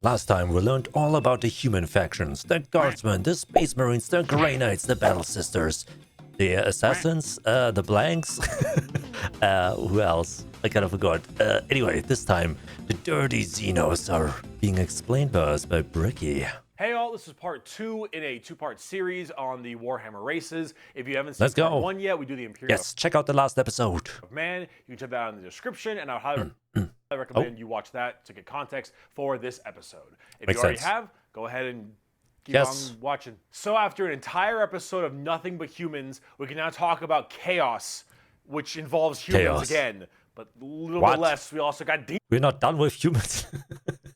Last time we learned all about the human factions, the Guardsmen, the Space Marines, the Grey Knights, the Battle Sisters, the Assassins, the Blanks, who else? I kind of forgot. Anyway, this time, the dirty Xenos are being explained by us by Bricky. Hey all, this is part 2 in a 2-part series on the Warhammer races. If you haven't seen Let's part go. 1 yet, we do the Imperial Yes, check out the last episode. of Man. You can check that out in the description, and I highly recommend you watch that to get context for this episode. If Makes you already sense. have, go ahead and keep Yes. on watching. So after an entire episode of nothing but humans, we can now talk about chaos, which involves humans Chaos. again, but a little What? bit less. We also got We're not done with humans.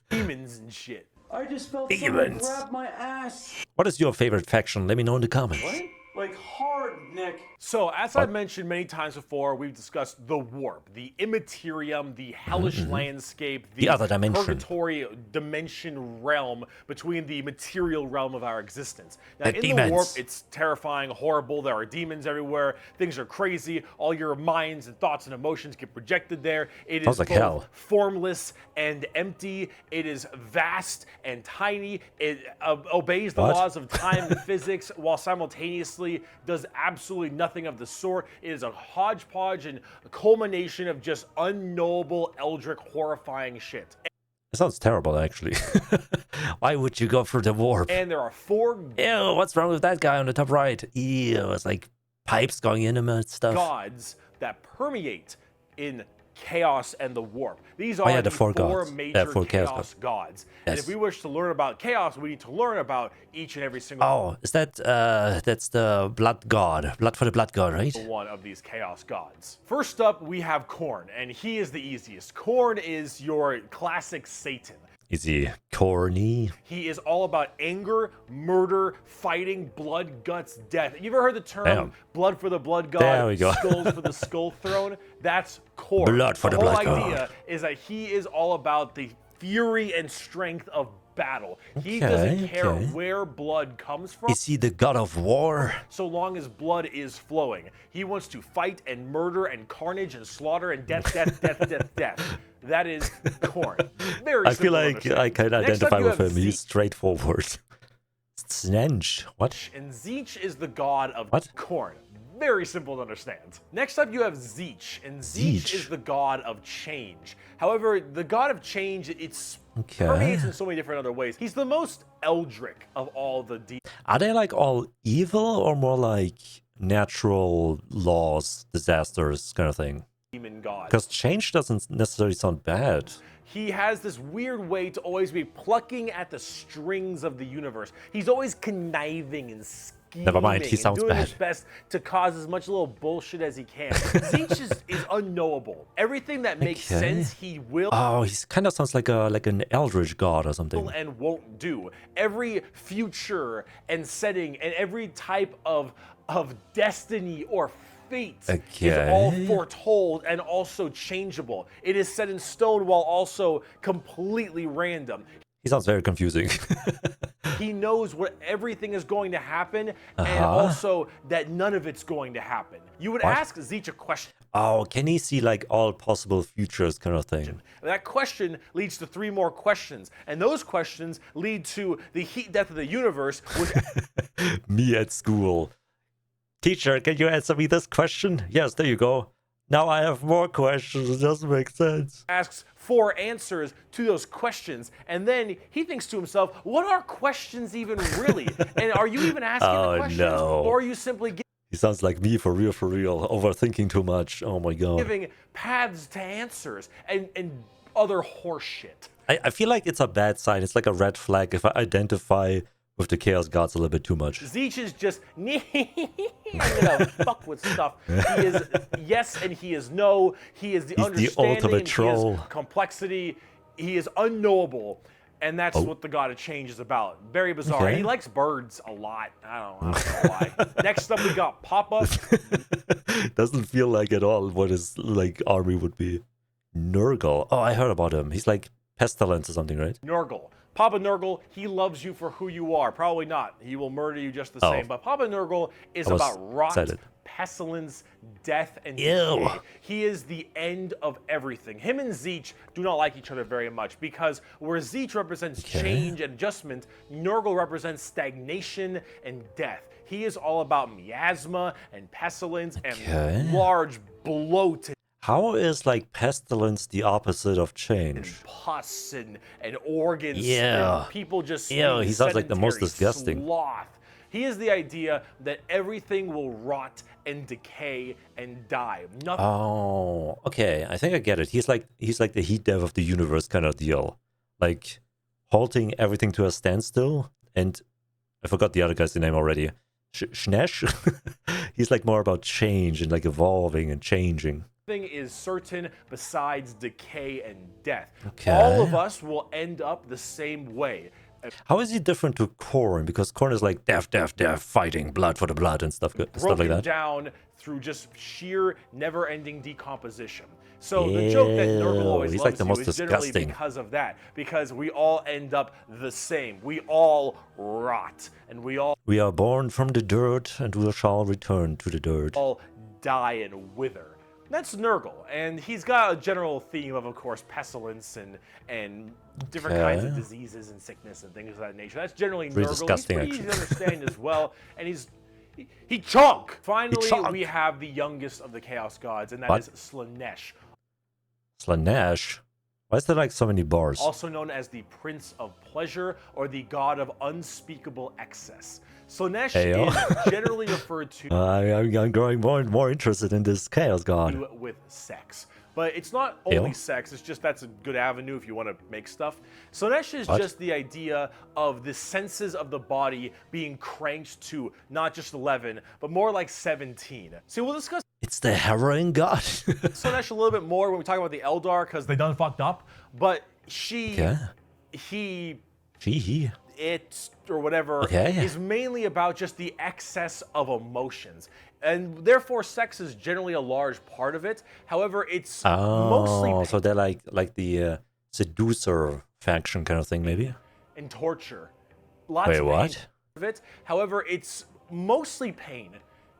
demons and shit. I just felt Demons. someone grab my ass. What is your favorite faction? Let me know in the comments. What? Like hard, Nick. So, as I've mentioned many times before, we've discussed the warp, the immaterium, the hellish landscape, The other dimension. purgatory dimension realm between the material realm of our existence. Now, The in demons. the warp, it's terrifying, horrible. There are demons everywhere. Things are crazy. All your minds and thoughts and emotions get projected there. It is Sounds like both hell. formless and empty. It is vast and tiny. It obeys the What? laws of time and physics while simultaneously does absolutely nothing of the sort. It is a hodgepodge and a culmination of just unknowable, eldritch, horrifying shit. It sounds terrible, actually. Why would you go for the warp? And there are 4 Ew, what's wrong with that guy on the top right? Ew, it's like pipes going in him and stuff. gods that permeate in chaos and the warp. These are yeah, the the four 4 gods. major Four chaos chaos gods. And Yes. if we wish to learn about chaos, we need to learn about each and every single Oh, is that, that's the blood god. Blood for the blood god, right? one of these chaos gods. First up, we have Khorne, and he is the easiest. Khorne is your classic Satan. Is he corny? He is all about anger, murder, fighting, blood, guts, death. You ever heard the term Damn. blood for the blood god, There we go. skulls for the skull throne? That's Khorne. Blood for the whole blood idea god. is that he is all about the fury and strength of battle. He Okay, doesn't care okay. where blood comes from, Is he the god of war? so long as blood is flowing. He wants to fight and murder and carnage and slaughter and death, death, death, death, death. That is Khorne. Very I feel simple to like understand. I can Next identify up, you with have him. He's Tzeentch. straightforward. Tzeentch. What? And Tzeentch is the god of What? Khorne. Very simple to understand. Next up, you have Tzeentch, and Tzeentch Tzeentch. is the god of change. However, the god of change, it's Okay. permeates in so many different other ways. He's the most eldritch of all the Are they like all evil or more like natural laws, disasters kind of thing? demon gods. Because change doesn't necessarily sound bad. He has this weird way to always be plucking at the strings of the universe. He's always conniving and scheming. Never mind, he and sounds doing bad. his best to cause as much little bullshit as he can. Tzeentch is unknowable. Everything that makes Okay. sense, he will Oh, he kind of sounds like an eldritch god or something. and won't do. Every future and setting and every type of destiny or fate is all Okay. foretold and also changeable. It is set in stone while also completely random. He sounds very confusing. He knows what everything is going to happen and also that none of it's going to happen. You would What? ask Tzeentch a question. Oh, can he see like all possible futures kind of thing? And that question leads to 3 more questions. And those questions lead to the heat death of the universe, which Me at school. Teacher, can you answer me this question? Yes, there you go. Now I have more questions. It doesn't make sense. asks 4 answers to those questions. And then he thinks to himself, what are questions even really? And are you even asking Oh, the questions? no. Or are you simply He sounds like me for real, overthinking too much. Oh my god. giving paths to answers and other horse shit? I feel like it's a bad sign. It's like a red flag if I identify with the Chaos Gods a little bit too much. Tzeentch is just fuck with stuff. He is yes and he is no. He is the He's the understanding ultimate and troll. He is complexity. He is unknowable. And that's what the God of Change is about. Very bizarre. Okay. And he likes birds a lot. I don't know why. Next up, we got Papa. Doesn't feel like at all what his like army would be. Nurgle. Oh, I heard about him. He's like pestilence or something, right? Nurgle. Papa Nurgle, he loves you for who you are. Probably not. He will murder you just the same. But Papa Nurgle is about rot, pestilence, death, and decay. He is the end of everything. Him and Tzeentch do not like each other very much because where Tzeentch represents change and adjustment, Nurgle represents stagnation and death. He is all about miasma and pestilence and large bloated. How is like pestilence the opposite of change? And pus and organs. Yeah. And people just He sounds like the most disgusting. Sloth. He is the idea that everything will rot and decay and die. Nothing. Oh, okay. I think I get it. He's like the heat death of the universe kind of deal, like halting everything to a standstill. And I forgot the other guy's name already. Slaanesh. He's like more about change and like evolving and changing. Nothing is certain besides decay and death. All of us will end up the same way. How is he different to Khorne? Because Khorne is like death, death, death, fighting, blood for the blood and stuff like that. Broken down through just sheer, never-ending decomposition. So the joke that Nurgle always loves you is generally because of that. Because we all end up the same. We all rot, and we are born from the dirt, and we shall return to the dirt. All die and wither. That's Nurgle, and he's got a general theme of course, pestilence and different kinds of diseases and sickness and things of that nature. That's generally Nurgle. He's pretty easy to understand as well, and he chunk. Finally, we have the youngest of the Chaos Gods, and that is Slaanesh. Slaanesh? Why is there like so many bars? Also known as the Prince of Pleasure or the God of Unspeakable Excess. Slaanesh is generally referred to. I'm growing more and more interested in this Chaos God. With sex. But it's not only sex, it's just that's a good avenue if you want to make stuff. Slaanesh is just the idea of the senses of the body being cranked to not just 11, but more like 17. So we'll discuss. It's the heroin god. Slaanesh a little bit more when we talk about the Eldar because they done fucked up. But it or whatever is mainly about just the excess of emotions. And therefore sex is generally a large part of it. However, it's mostly so they're like the seducer faction kind of thing maybe? And torture. Lots of pain of it. However, it's mostly pain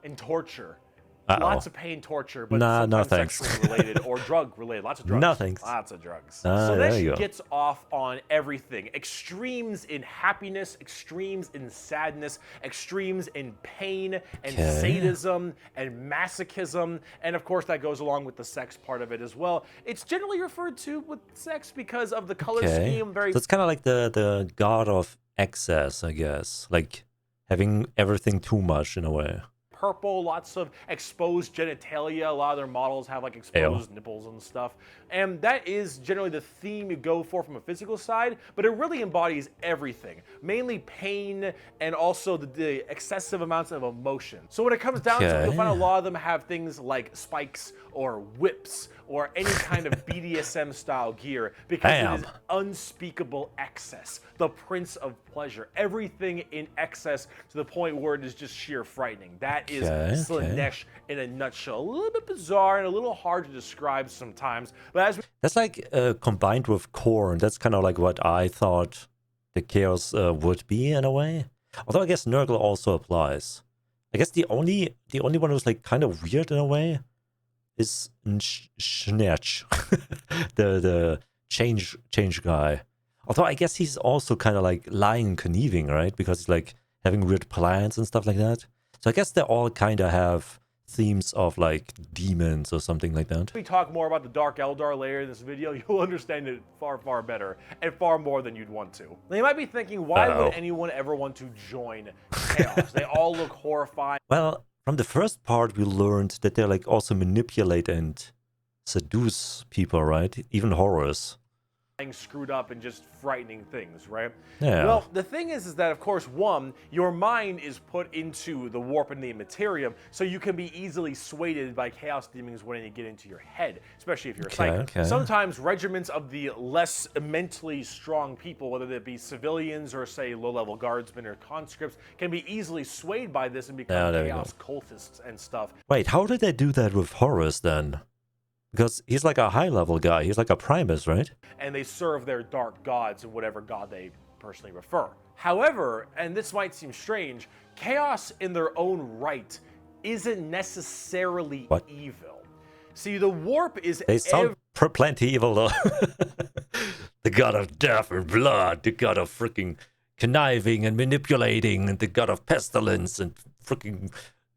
and torture. Lots of pain, torture, but sometimes sexually related or drug related. Lots of drugs. No thanks. Lots of drugs. So that gets off on everything. Extremes in happiness, extremes in sadness, extremes in pain and sadism and masochism. And of course that goes along with the sex part of it as well. It's generally referred to with sex because of the color scheme. So it's kind of like the god of excess, I guess. Like having everything too much in a way. Purple, lots of exposed genitalia. A lot of their models have like exposed nipples and stuff. And that is generally the theme you go for from a physical side, but it really embodies everything. Mainly pain and also the excessive amounts of emotion. So when it comes down to it, you'll find a lot of them have things like spikes or whips or any kind of BDSM style gear because it is unspeakable excess. The Prince of Pleasure. Everything in excess to the point where it is just sheer frightening. That is Slaanesh in a nutshell. A little bit bizarre and a little hard to describe sometimes. But as that's like combined with Khorne. That's kind of like what I thought the Chaos would be in a way. Although I guess Nurgle also applies. I guess the only one who's like kind of weird in a way is Tzeentch, the change guy. Although I guess he's also kind of like lying and conniving, right? Because he's like having weird plans and stuff like that. So I guess they all kind of have themes of like demons or something like that. We talk more about the Dark Eldar later in this video, you'll understand it far, far better and far more than you'd want to. Now you might be thinking, why would anyone ever want to join Chaos? They all look horrifying. Well, from the first part, we learned that they like also manipulate and seduce people, right? Even Horus. Screwed up and just frightening things, right? Yeah. Well, the thing is that, of course, one, your mind is put into the warp and the materium, so you can be easily swayed by chaos demons when they get into your head, especially if you're a psychic. Sometimes regiments of the less mentally strong people, whether they be civilians or, say, low-level guardsmen or conscripts, can be easily swayed by this and become chaos cultists and stuff. Wait, how did they do that with Horus then? Because he's like a high-level guy. He's like a Primus, right? And they serve their dark gods and whatever god they personally prefer. However, and this might seem strange, chaos in their own right isn't necessarily What? evil. See, the warp is They sound plenty evil, though. The god of death and blood, the god of freaking conniving and manipulating, and the god of pestilence and freaking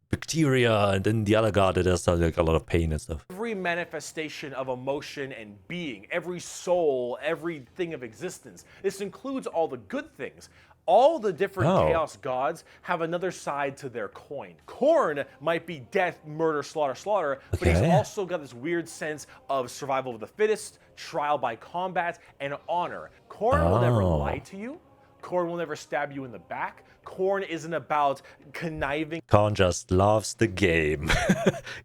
bacteria, and then the other god that has like a lot of pain and stuff. every manifestation of emotion and being, every soul, everything of existence. This includes all the good things. All the different chaos gods have another side to their coin. Khorne might be death, murder, slaughter, slaughter, but he's also got this weird sense of survival of the fittest, trial by combat, and honor. Khorne will never lie to you. Khorne will never stab you in the back. Khorne isn't about conniving. Khorne just loves the game.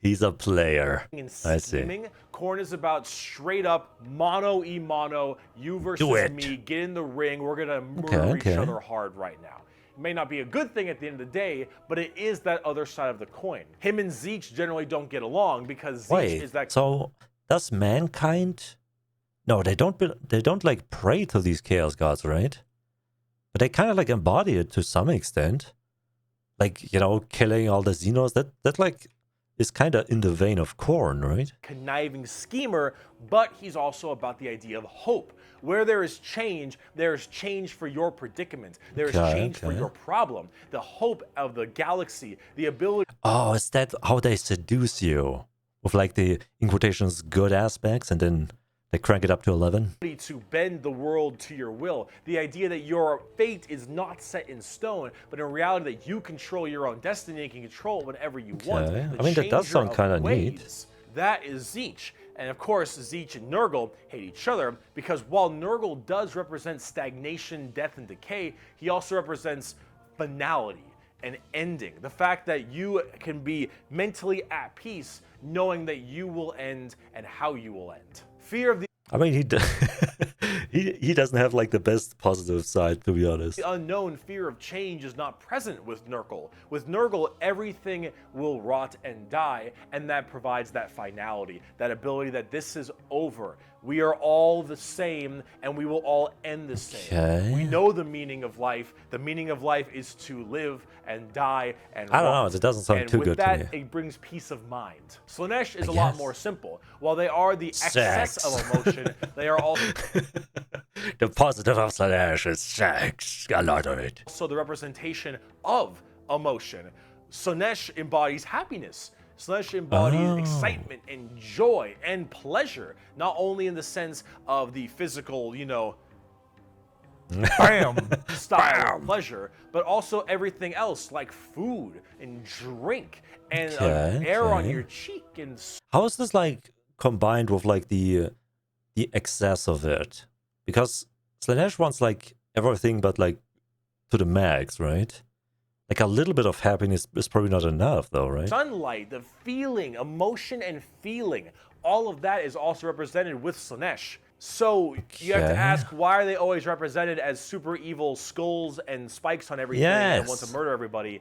He's a player. And I see. scheming. Khorne is about straight up mono e mono, you versus me, get in the ring, we're gonna murder each other hard right now. It may not be a good thing at the end of the day, but it is that other side of the coin. Him and Tzeentch generally don't get along because Tzeentch is that. So does mankind? No, they don't like pray to these chaos gods, right? But they kind of like embody it to some extent. Like, you know, killing all the Xenos, that like is kind of in the vein of Khorne, right? Conniving schemer, but he's also about the idea of hope. Where there is change, there's change for your predicament. There is change for your problem. The hope of the galaxy, the ability. Oh, is that how they seduce you? With like the, in quotations, good aspects, and then they crank it up to 11? To bend the world to your will. The idea that your fate is not set in stone, but in reality that you control your own destiny and can control whenever you want. I mean, that does sound kind of neat. That is Tzeentch. And of course, Tzeentch and Nurgle hate each other because while Nurgle does represent stagnation, death, and decay, he also represents finality and ending. The fact that you can be mentally at peace knowing that you will end and how you will end. Fear of the I mean, he doesn't have like the best positive side, to be honest. The unknown, fear of change is not present with Nurgle. With Nurgle, everything will rot and die, and that provides that finality, that ability that this is over. We are all the same, and we will all end the same. We know the meaning of life. The meaning of life is to live and die and I don't know, it doesn't sound too good to me. And with that, it brings peace of mind. Slaanesh is a lot more simple. While they are the excess of emotion, they are all... The positive of Slaanesh is sex. I love it. So the representation of emotion. Slaanesh embodies happiness. Slaanesh embodies excitement and joy and pleasure, not only in the sense of the physical, you know, bam, style of pleasure, but also everything else like food and drink and air on your cheek. And how is this like combined with like the excess of it? Because Slaanesh wants like everything but like to the max, right? Like a little bit of happiness is probably not enough though, right? Sunlight, the feeling, emotion and feeling, all of that is also represented with Slaanesh. So you have to ask, why are they always represented as super evil skulls and spikes on everything and want to murder everybody?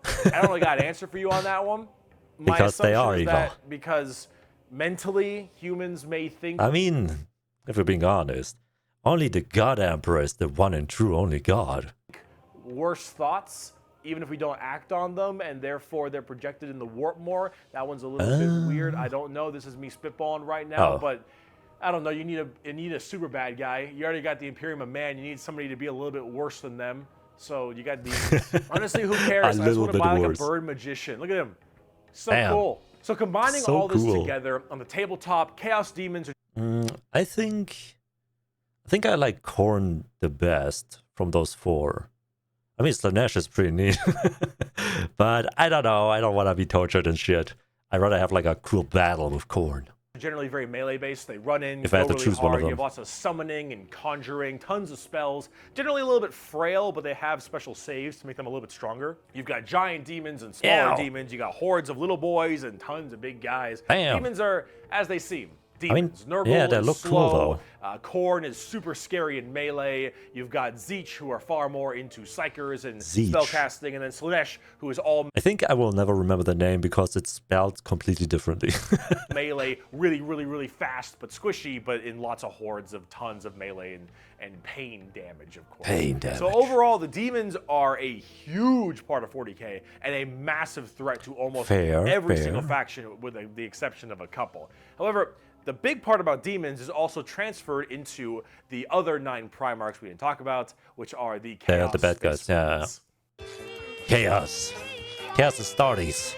I don't really got an answer for you on that one. My because they are is evil. that because mentally humans may think... I mean, if we're being honest, only the God Emperor is the one and true only God. Worse thoughts, even if we don't act on them, and therefore they're projected in the warp more. That one's a little bit weird. I don't know. This is me spitballing right now, but I don't know. You need a super bad guy. You already got the Imperium of Man. You need somebody to be a little bit worse than them. So you got the... Honestly, who cares? I just want to buy like a bird magician. Look at him. So cool. So combining all this together on the tabletop, Chaos Demons are... I think I like Khorne the best from those four. I mean, Slaanesh is pretty neat. But I don't know. I don't want to be tortured and shit. I'd rather have like a cool battle with Khorne. Generally very melee based. They run in, if I had to choose one of them. You have lots of summoning and conjuring, tons of spells. Generally a little bit frail, but they have special saves to make them a little bit stronger. You've got giant demons and smaller demons. You got hordes of little boys and tons of big guys. Demons are as they seem. demons. Nurgle yeah, they is look slow. cool though. Khorne is super scary in melee. You've got Tzeentch, who are far more into psychers and Tzeentch. spellcasting, and then Slaanesh, who is all I think I will never remember the name because it's spelled completely differently. melee, really fast but squishy, but in lots of hordes of tons of melee and pain damage, of course. Pain damage. So overall, the demons are a huge part of 40k and a massive threat to almost every single faction, with the exception of a couple. However, the big part about demons is also transferred into the other 9 Primarchs we didn't talk about, which are the Chaos the bad guys, yeah. Chaos Astartes.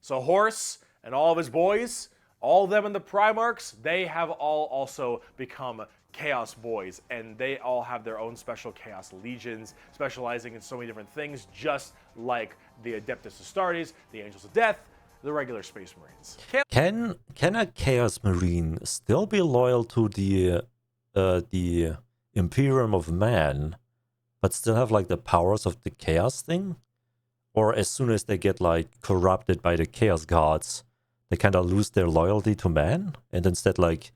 So Horus and all of his boys, all of them in the Primarchs, they have all also become Chaos Boys, and they all have their own special Chaos Legions, specializing in so many different things, just like the Adeptus Astartes, the Angels of Death, the regular Space Marines. Can a Chaos Marine still be loyal to the Imperium of Man, but still have like the powers of the Chaos thing? Or as soon as they get like corrupted by the Chaos Gods, they kind of lose their loyalty to man and instead like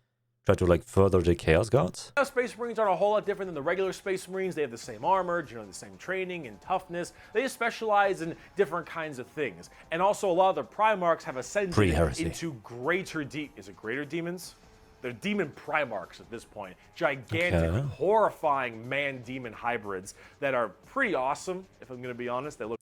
try to like further the Chaos Gods? Space Marines aren't a whole lot different than the regular Space Marines. They have the same armor, generally the same training and toughness. They just specialize in different kinds of things. And also a lot of the Primarchs have ascended into greater is it greater demons? They're demon Primarchs at this point. Gigantic, horrifying man-demon hybrids that are pretty awesome, if I'm going to be honest. They look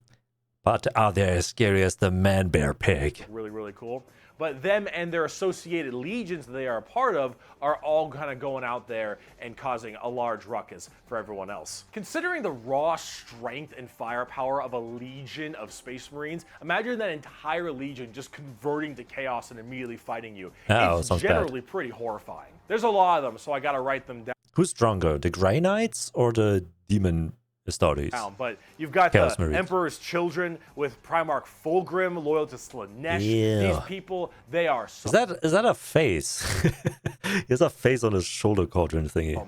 But are they as scary as the man-bear pig? really cool. But them and their associated legions that they are a part of are all kind of going out there and causing a large ruckus for everyone else. Considering the raw strength and firepower of a legion of Space Marines, imagine that entire legion just converting to chaos and immediately fighting you. It's generally pretty horrifying. There's a lot of them, so I gotta write them down. Who's stronger, the Grey Knights or the Demon Astartes? But you've got Chaos the Marines. Emperor's Children with Primarch Fulgrim, loyal to Slaanesh. Yeah. These people, they are so Is that a face? He has a face on his shoulder quadrant thingy.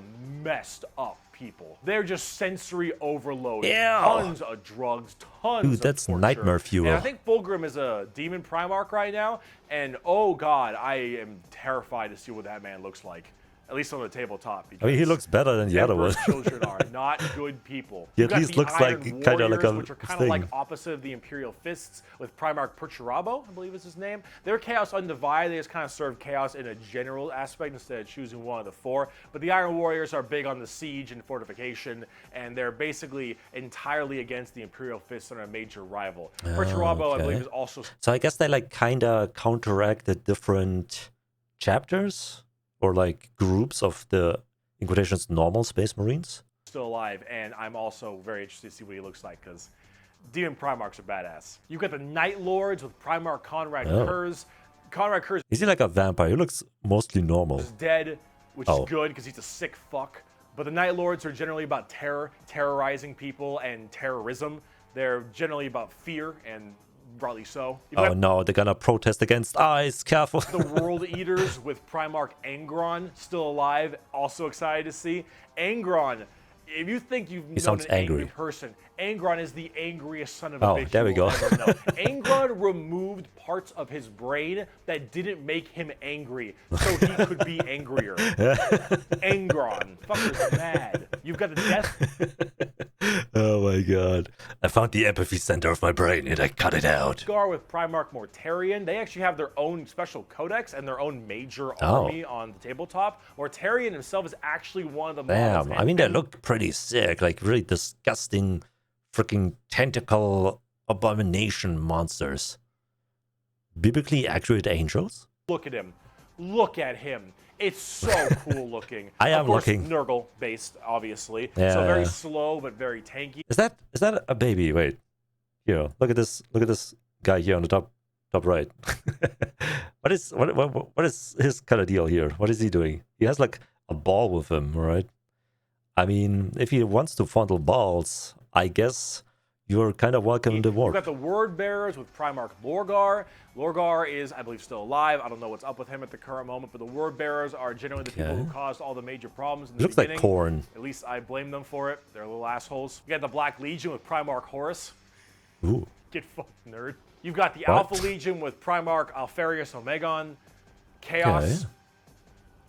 messed up people. They're just sensory overloaded. Yeah. Tons of drugs, tons Dude, of that's torture. nightmare fuel. And I think Fulgrim is a demon Primarch right now, and oh god, I am terrified to see what that man looks like. At least on the tabletop. I mean, he looks better than the other one. Children are not good people. He at least looks like kind of like a which are kind of like opposite of the Imperial Fists with Primarch Perturabo, I believe is his name. They're Chaos Undivided. They just kind of serve Chaos in a general aspect instead of choosing one of the 4. But the Iron Warriors are big on the siege and fortification, and they're basically entirely against the Imperial Fists and are a major rival. Perturabo, I believe, is also... So I guess they like kind of counteract the different chapters or like groups of the, in quotations, normal Space Marines. Still alive, and I'm also very interested to see what he looks like, because Demon Primarchs are badass. You've got the Night Lords with Primarch Conrad Kurz. Conrad Kurz is he like a vampire? He looks mostly normal. is dead, which is good, because he's a sick fuck. But the Night Lords are generally about terrorizing people and terrorism. They're generally about fear, and rightly so. Oh no, they're gonna protest against ice, careful. The World Eaters with Primarch Angron, still alive, also excited to see. Angron, if you think you've known an angry person, Angron is the angriest son of a bitch there we go. ever know. Angron removed parts of his brain that didn't make him angry, so he could be angrier. Angron, fucker's mad. You've got the death... Oh my god. I found the empathy center of my brain and I cut it out. Scar with Primarch Mortarion. They actually have their own special codex and their own major army on the tabletop. Mortarion himself is actually one of the models. I mean, they look pretty sick, like really disgusting freaking tentacle abomination monsters. Biblically accurate angels? Look at him. Look at him. It's so cool looking. I am of course, looking. Nurgle based, obviously. Yeah. So very slow but very tanky. Is that a baby? Wait. Here, look at this guy here on the top right. What is his kind of deal here? What is he doing? He has like a ball with him, right? I mean, if he wants to fondle balls, I guess you're kind of welcome to work. We've got the Word Bearers with Primarch Lorgar. Lorgar is, I believe, still alive. I don't know what's up with him at the current moment, but the Word Bearers are generally the people who caused all the major problems in the looks beginning. like Khorne. At least I blame them for it. They're little assholes. You got the Black Legion with Primarch Horus. Ooh. Get fucked, nerd. You've got the Alpha Legion with Primarch Alfarius Omegon. Chaos.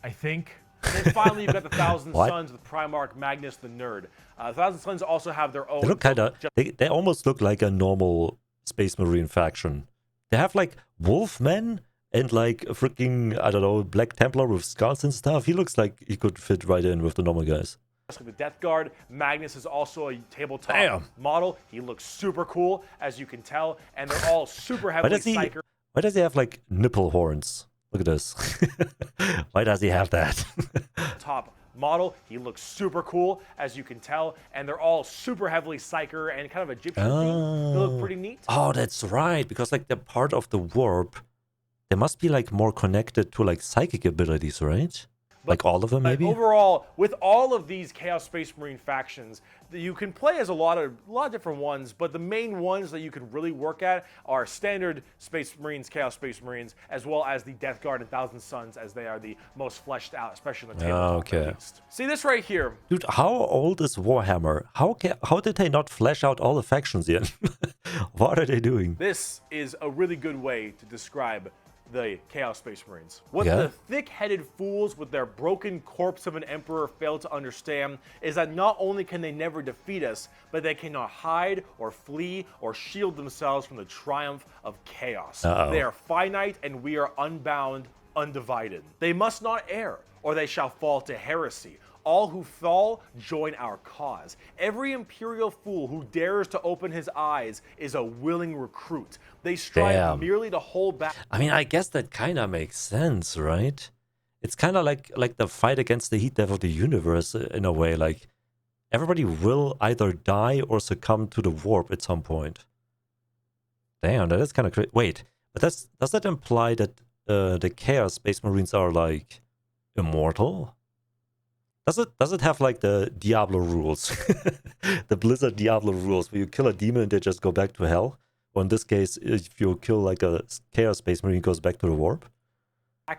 I think. And then finally, you've got the Thousand What? Sons with Primarch Magnus the Nerd. Thousand Sons also have their own. They look kind of. They almost look like a normal Space Marine faction. They have like Wolfmen and like a freaking, I don't know, Black Templar with skulls and stuff. He looks like he could fit right in with the normal guys. With the Death Guard, Magnus is also a tabletop Damn. model. He looks super cool, as you can tell, and they're all super heavily psyker. Why does he have like nipple horns? Look at this. Why does he have that? Top model. He looks super cool, as you can tell, and they're all super heavily psyker and kind of Egyptian themed. They look pretty neat. Oh, that's right. Because like they're part of the warp. They must be like more connected to like psychic abilities, right? Like all of them, maybe? Overall, with all of these Chaos Space Marine factions, you can play as a lot of different ones, but the main ones that you can really work at are standard Space Marines, Chaos Space Marines, as well as the Death Guard and Thousand Sons, as they are the most fleshed out, especially in the tabletop at least. See this right here. Dude, how old is Warhammer? How did they not flesh out all the factions yet? What are they doing? This is a really good way to describe the Chaos Space Marines. What the thick-headed fools with their broken corpse of an emperor fail to understand is that not only can they never defeat us, but they cannot hide or flee or shield themselves from the triumph of chaos. They are finite and we are unbound, undivided. They must not err, or they shall fall to heresy. All who fall join our cause. Every imperial fool who dares to open his eyes is a willing recruit. They strive merely to hold back. I mean, I guess that kind of makes sense, right? It's kind of like the fight against the heat death of the universe in a way. Like everybody will either die or succumb to the warp at some point. Damn, that is kind of crazy. Wait, but does that imply that the Chaos Space Marines are like immortal? Does it have like the Diablo rules? The Blizzard Diablo rules, where you kill a demon and they just go back to hell? Or in this case, if you kill like a Chaos Space Marine, it goes back to the warp?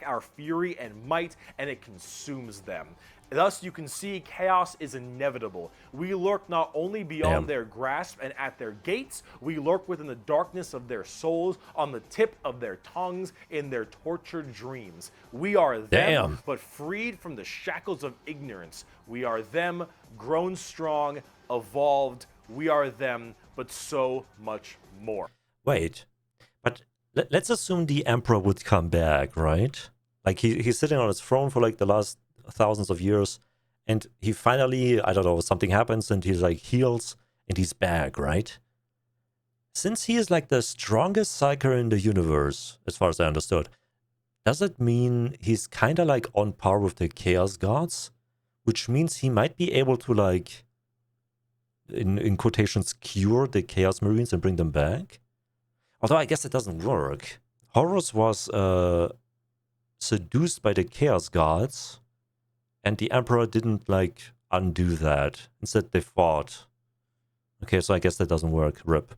Our fury and might, and it consumes them. Thus, you can see chaos is inevitable. We lurk not only beyond their grasp and at their gates, we lurk within the darkness of their souls, on the tip of their tongues, in their tortured dreams. We are them, but freed from the shackles of ignorance. We are them, grown strong, evolved. We are them, but so much more. Wait, but let's assume the Emperor would come back, right? Like he's sitting on his throne for like the last thousands of years, and he finally, I don't know, something happens and he's like heals and he's back, right? Since he is like the strongest psyker in the universe, as far as I understood, does it mean he's kind of like on par with the Chaos Gods? Which means he might be able to like, in quotations, cure the Chaos Marines and bring them back? Although I guess it doesn't work. Horus was seduced by the Chaos Gods, and the Emperor didn't like undo that. Instead, they fought. Okay, so I guess that doesn't work. RIP.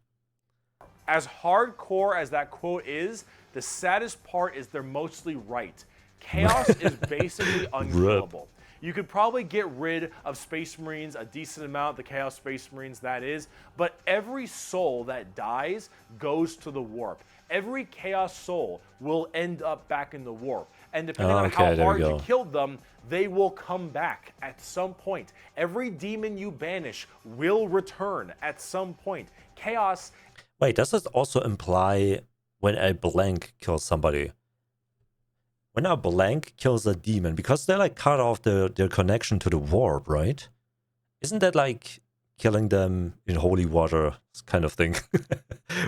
As hardcore as that quote is, the saddest part is they're mostly right. Chaos is basically unkillable. You could probably get rid of Space Marines, a decent amount, the Chaos Space Marines that is, but every soul that dies goes to the warp. Every Chaos soul will end up back in the warp. And depending on how hard you killed them, they will come back at some point. Every demon you banish will return at some point. Chaos... Wait, does this also imply when a blank kills somebody? When a blank kills a demon, because they're like cut off their connection to the warp, right? Isn't that like killing them in holy water kind of thing?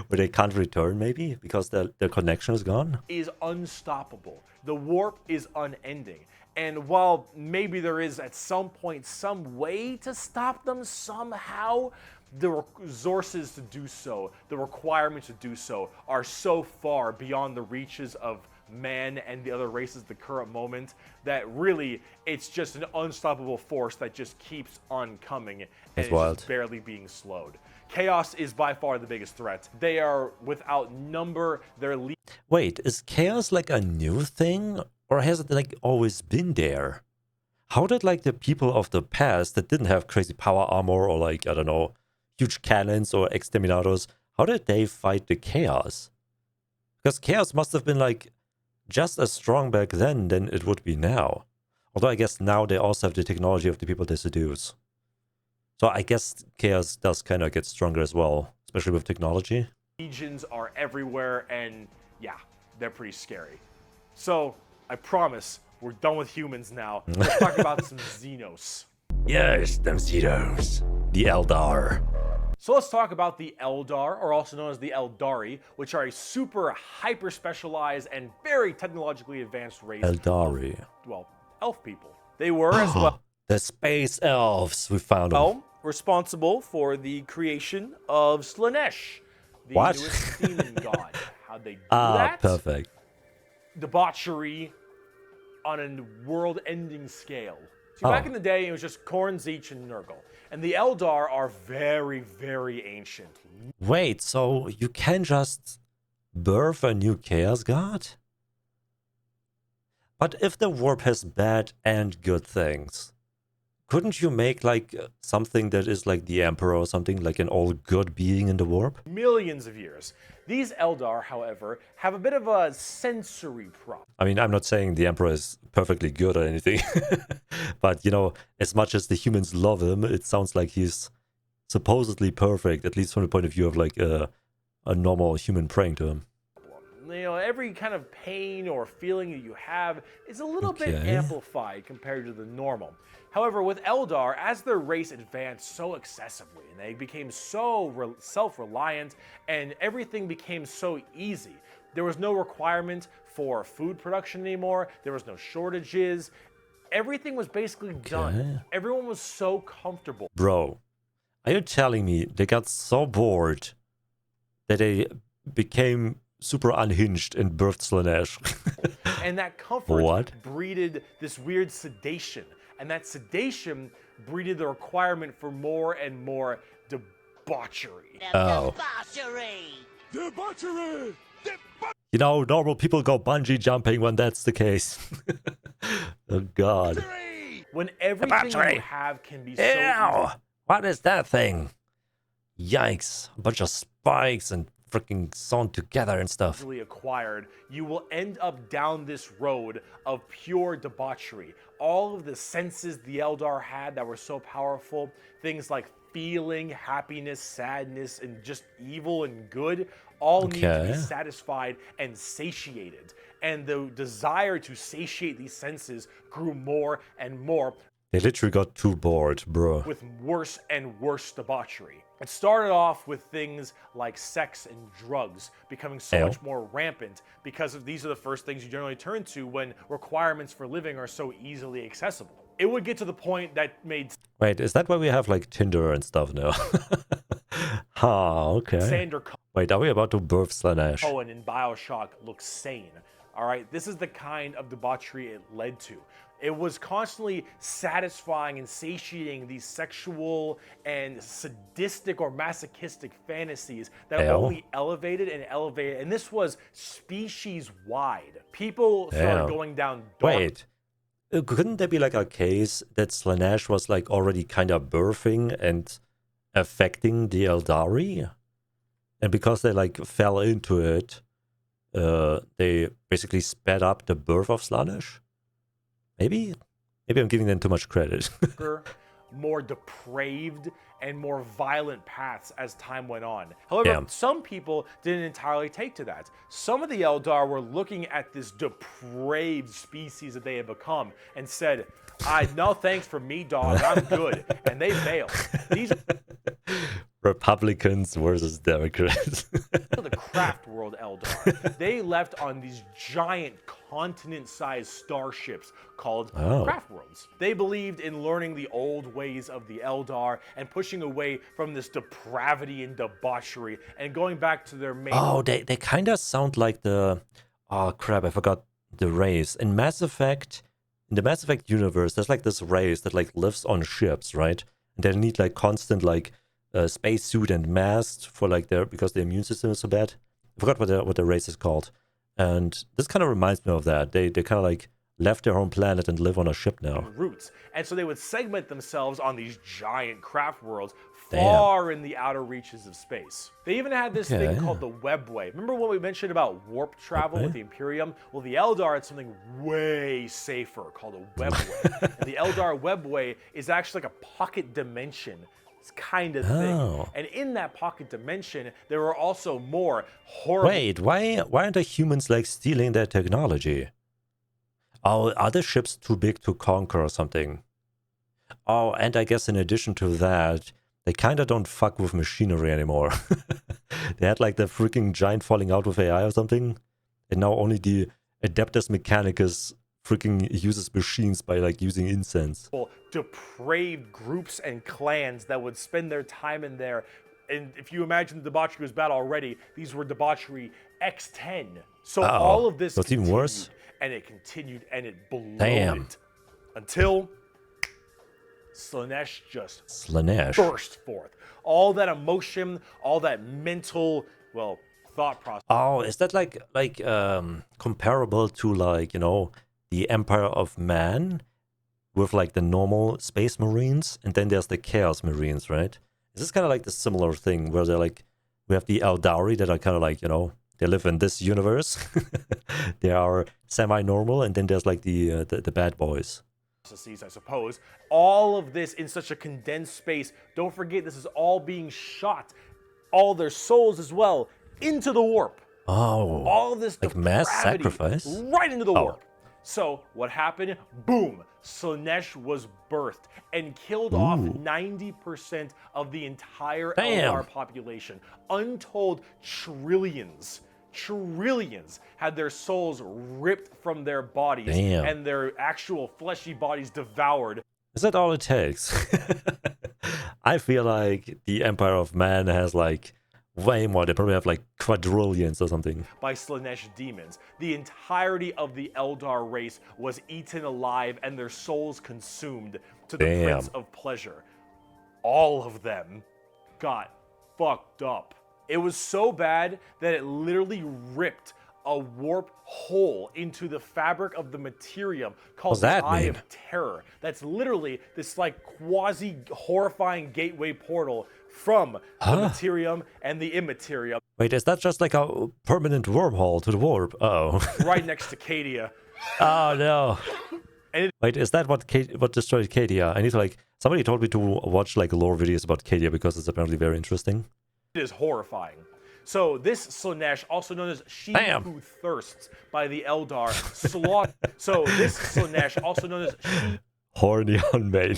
Where they can't return maybe because their connection is gone? Is unstoppable. The warp is unending. And while maybe there is at some point some way to stop them somehow, the resources to do so, the requirements to do so are so far beyond the reaches of man and the other races at the current moment that really it's just an unstoppable force that just keeps on coming and it's just barely being slowed. Chaos is by far the biggest threat. They are without number. Wait, is chaos like a new thing, or has it like always been there? How did like the people of the past that didn't have crazy power armor or like, I don't know, huge cannons or exterminators, how did they fight the chaos? Because chaos must have been like just as strong back then than it would be now. Although I guess now they also have the technology of the people they seduce. So I guess chaos does kind of get stronger as well, especially with technology. Legions are everywhere, and yeah, they're pretty scary. So, I promise, we're done with humans now. Let's talk about some Xenos. Yes, them Zeros. The Eldar. So let's talk about the Eldar, or also known as the Eldari, which are a super hyper-specialized and very technologically advanced race Eldari. of, well, elf people. They were as well The space elves, we found them. responsible for the creation of Slaanesh, the What? newest demon god. How'd they do that? Perfect. Debauchery on a world-ending scale. See, back in the day, it was just Khorne, Tzeentch, and Nurgle. And the Eldar are very, very ancient. Wait, so you can just birth a new chaos god? But if the warp has bad and good things, couldn't you make like something that is like the Emperor or something, like an all-good being in the warp? Millions of years. These Eldar, however, have a bit of a sensory problem. I mean, I'm not saying the Emperor is perfectly good or anything, but you know, as much as the humans love him, it sounds like he's supposedly perfect, at least from the point of view of like a normal human praying to him. You know, every kind of pain or feeling that you have is a little bit Okay. amplified compared to the normal. However, with Eldar, as their race advanced so excessively and they became so self-reliant and everything became so easy, there was no requirement for food production anymore, there was no shortages, everything was basically done. Everyone was so comfortable. Bro, are you telling me they got so bored that they became super unhinged and birthed Slaanesh? And that comfort What? breeded this weird sedation. And that sedation breeded the requirement for more and more debauchery. Oh. Debauchery! You know, normal people go bungee jumping when that's the case. Oh god. When everything Debauchery. you have can be so Ew! easy. What is that thing? Yikes. A bunch of spikes and freaking sewn together and stuff. Easily acquired, you will end up down this road of pure debauchery. All of the senses the Eldar had that were so powerful, things like feeling, happiness, sadness, and just evil and good, all need to be Okay. satisfied and satiated. And the desire to satiate these senses grew more and more, They literally got too bored, bro. with worse and worse debauchery. It started off with things like sex and drugs becoming so Ew. much more rampant because of these are the first things you generally turn to when requirements for living are so easily accessible. It would get to the point that made Wait, is that why we have like Tinder and stuff now? Okay. Sander Wait, are we about to birth Slaanesh? Cohen in BioShock look sane. All right, this is the kind of debauchery it led to. It was constantly satisfying and satiating these sexual and sadistic or masochistic fantasies that Ew. only elevated and elevated. And this was species-wide. People started Ew. going down dark. Wait, couldn't there be like a case that Slaanesh was like already kind of birthing and affecting the Eldari? And because they like fell into it, they basically sped up the birth of Slaanesh? Maybe I'm giving them too much credit. More depraved and more violent paths as time went on. However, Yeah. some people didn't entirely take to that. Some of the Eldar were looking at this depraved species that they had become and said, no thanks for me, dog, I'm good. And they bailed. These Republicans versus Democrats. are the craft world Eldar. They left on these giant continent-sized starships called craft worlds. They believed in learning the old ways of the Eldar and pushing away from this depravity and debauchery and going back to their main... Oh, they kind of sound like the... Oh, crap, I forgot the race. In Mass Effect, in the Mass Effect universe, there's like this race that like lives on ships, right? And they need like constant like spacesuit and mask for like their... because their immune system is so bad. I forgot what the race is called. And this kind of reminds me of that. They kind of like left their home planet and live on a ship now. routes. And so they would segment themselves on these giant craft worlds Damn. far in the outer reaches of space. They even had this Okay. thing called the Webway. Remember what we mentioned about warp travel Okay. with the Imperium? Well, the Eldar had something way safer called a Webway. And the Eldar Webway is actually like a pocket dimension kind of thing. Oh. And in that pocket dimension, there were also more horrible... Wait, why aren't the humans like stealing their technology? Oh, are the ships too big to conquer or something? Oh, and I guess in addition to that, they kind of don't fuck with machinery anymore. They had like the freaking giant falling out with AI or something, and now only the Adeptus Mechanicus freaking uses machines by like using incense. depraved groups and clans that would spend their time in there. And if you imagine the debauchery was bad already, these were debauchery X10. So all of this So it's even continued, worse? and it continued, and it bloated Damn. until Slaanesh just Slaanesh. burst forth. All that emotion, all that mental, well, thought process. Oh, is that like comparable to like, you know, the Empire of Man with like the normal Space Marines, and then there's the Chaos Marines, right? Is this kind of like the similar thing where they're like, we have the Eldari that are kind of like, you know, they live in this universe. They are semi-normal, and then there's like the bad boys. I suppose. All of this in such a condensed space. Don't forget, this is all being shot, all their souls as well, into the warp. Oh, All of this like mass depravity sacrifice? right into the Oh. warp. So what happened? Boom! Slaanesh was birthed and killed off 90% of the entire Damn. Eldar population. Untold trillions had their souls ripped from their bodies Damn. and their actual fleshy bodies devoured. Is that all it takes? I feel like the Empire of Man has like way more. They probably have like quadrillions or something. By Slaanesh demons. The entirety of the Eldar race was eaten alive and their souls consumed to the Damn. Prince of Pleasure. All of them got fucked up. It was so bad that it literally ripped a warp hole into the fabric of the materium called What's the that Eye mean? of Terror. That's literally this like quasi-horrifying gateway portal from the materium and the immaterium Wait, is that just like a permanent wormhole to the warp? Oh. right next to Cadia. Oh no. And Wait, is that what destroyed Cadia? I need to like, somebody told me to watch like lore videos about Cadia because it's apparently very interesting. It is horrifying. So this Slaanesh, also known as She Damn. Who Thirsts by the Eldar, slaughtered. So this Slaanesh, also known as She Horny on main.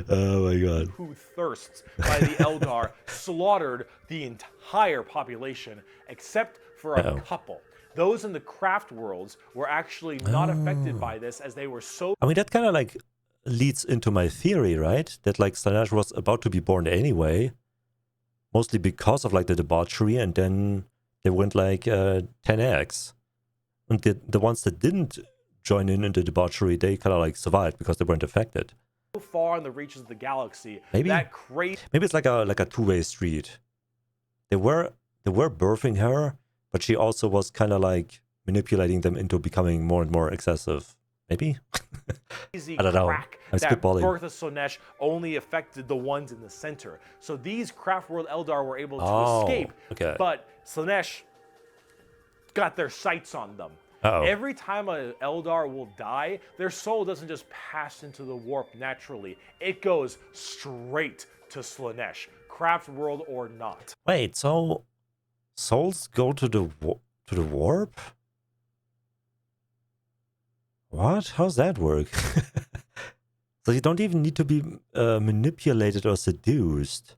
Oh my god. Who Thirsts by the Eldar, slaughtered the entire population except for a couple. Those in the craft worlds were actually not affected by this, as they were so I mean, that kind of like leads into my theory, right? That like Slaanesh was about to be born anyway, mostly because of like the debauchery, and then they went like 10x. And the ones that didn't join in the debauchery, they kind of like survived because they weren't affected. far in the reaches of the galaxy. Maybe. That crazy Maybe it's like a two-way street. They were birthing her, but she also was kind of like manipulating them into becoming more and more excessive. Maybe? I don't know. crack I'm that spitballing. birth of Slaanesh only affected the ones in the center. So these craft world Eldar were able to Oh, escape, okay. but Slaanesh got their sights on them. Uh-oh. Every time an Eldar will die, their soul doesn't just pass into the warp naturally. It goes straight to Slaanesh, craft world or not. Wait, so souls go to the warp? What? How's that work? So you don't even need to be manipulated or seduced.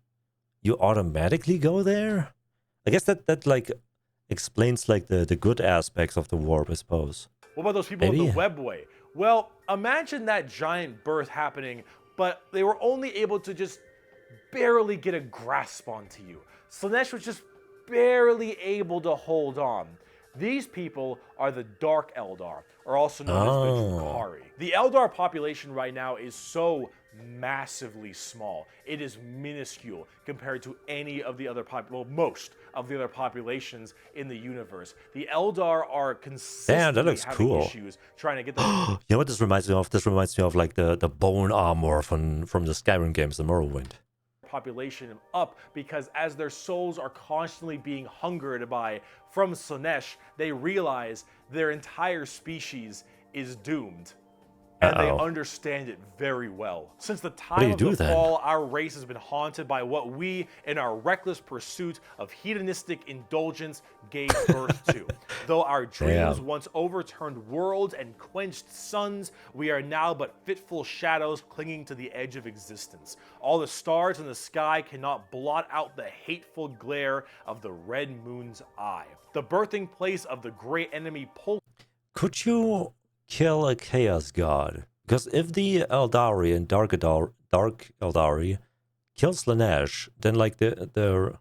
You automatically go there? I guess that like explains like the good aspects of the warp, I suppose. What about those people in Maybe. the webway? Well, imagine that giant birth happening, but they were only able to just barely get a grasp onto you. Slaanesh was just barely able to hold on. These people are the Dark Eldar, or also known as the Drukhari. The Eldar population right now is so massively small. It is minuscule compared to any of the other most of the other populations in the universe. The Eldar are consistently having issues trying to get them. You know what this reminds me of? This reminds me of like the bone armor from the Skyrim games, the Morrowind. Population up, because as their souls are constantly being hungered by from Slaanesh, they realize their entire species is doomed. And they understand it very well. Since the time of the fall, our race has been haunted by what we, in our reckless pursuit of hedonistic indulgence, gave birth to. Though our dreams once overturned worlds and quenched suns, we are now but fitful shadows clinging to the edge of existence. All the stars in the sky cannot blot out the hateful glare of the red moon's eye. The birthing place of the great enemy Could you kill a chaos god? Because if the Eldari and Dark Eldari kill Slaanesh, then like the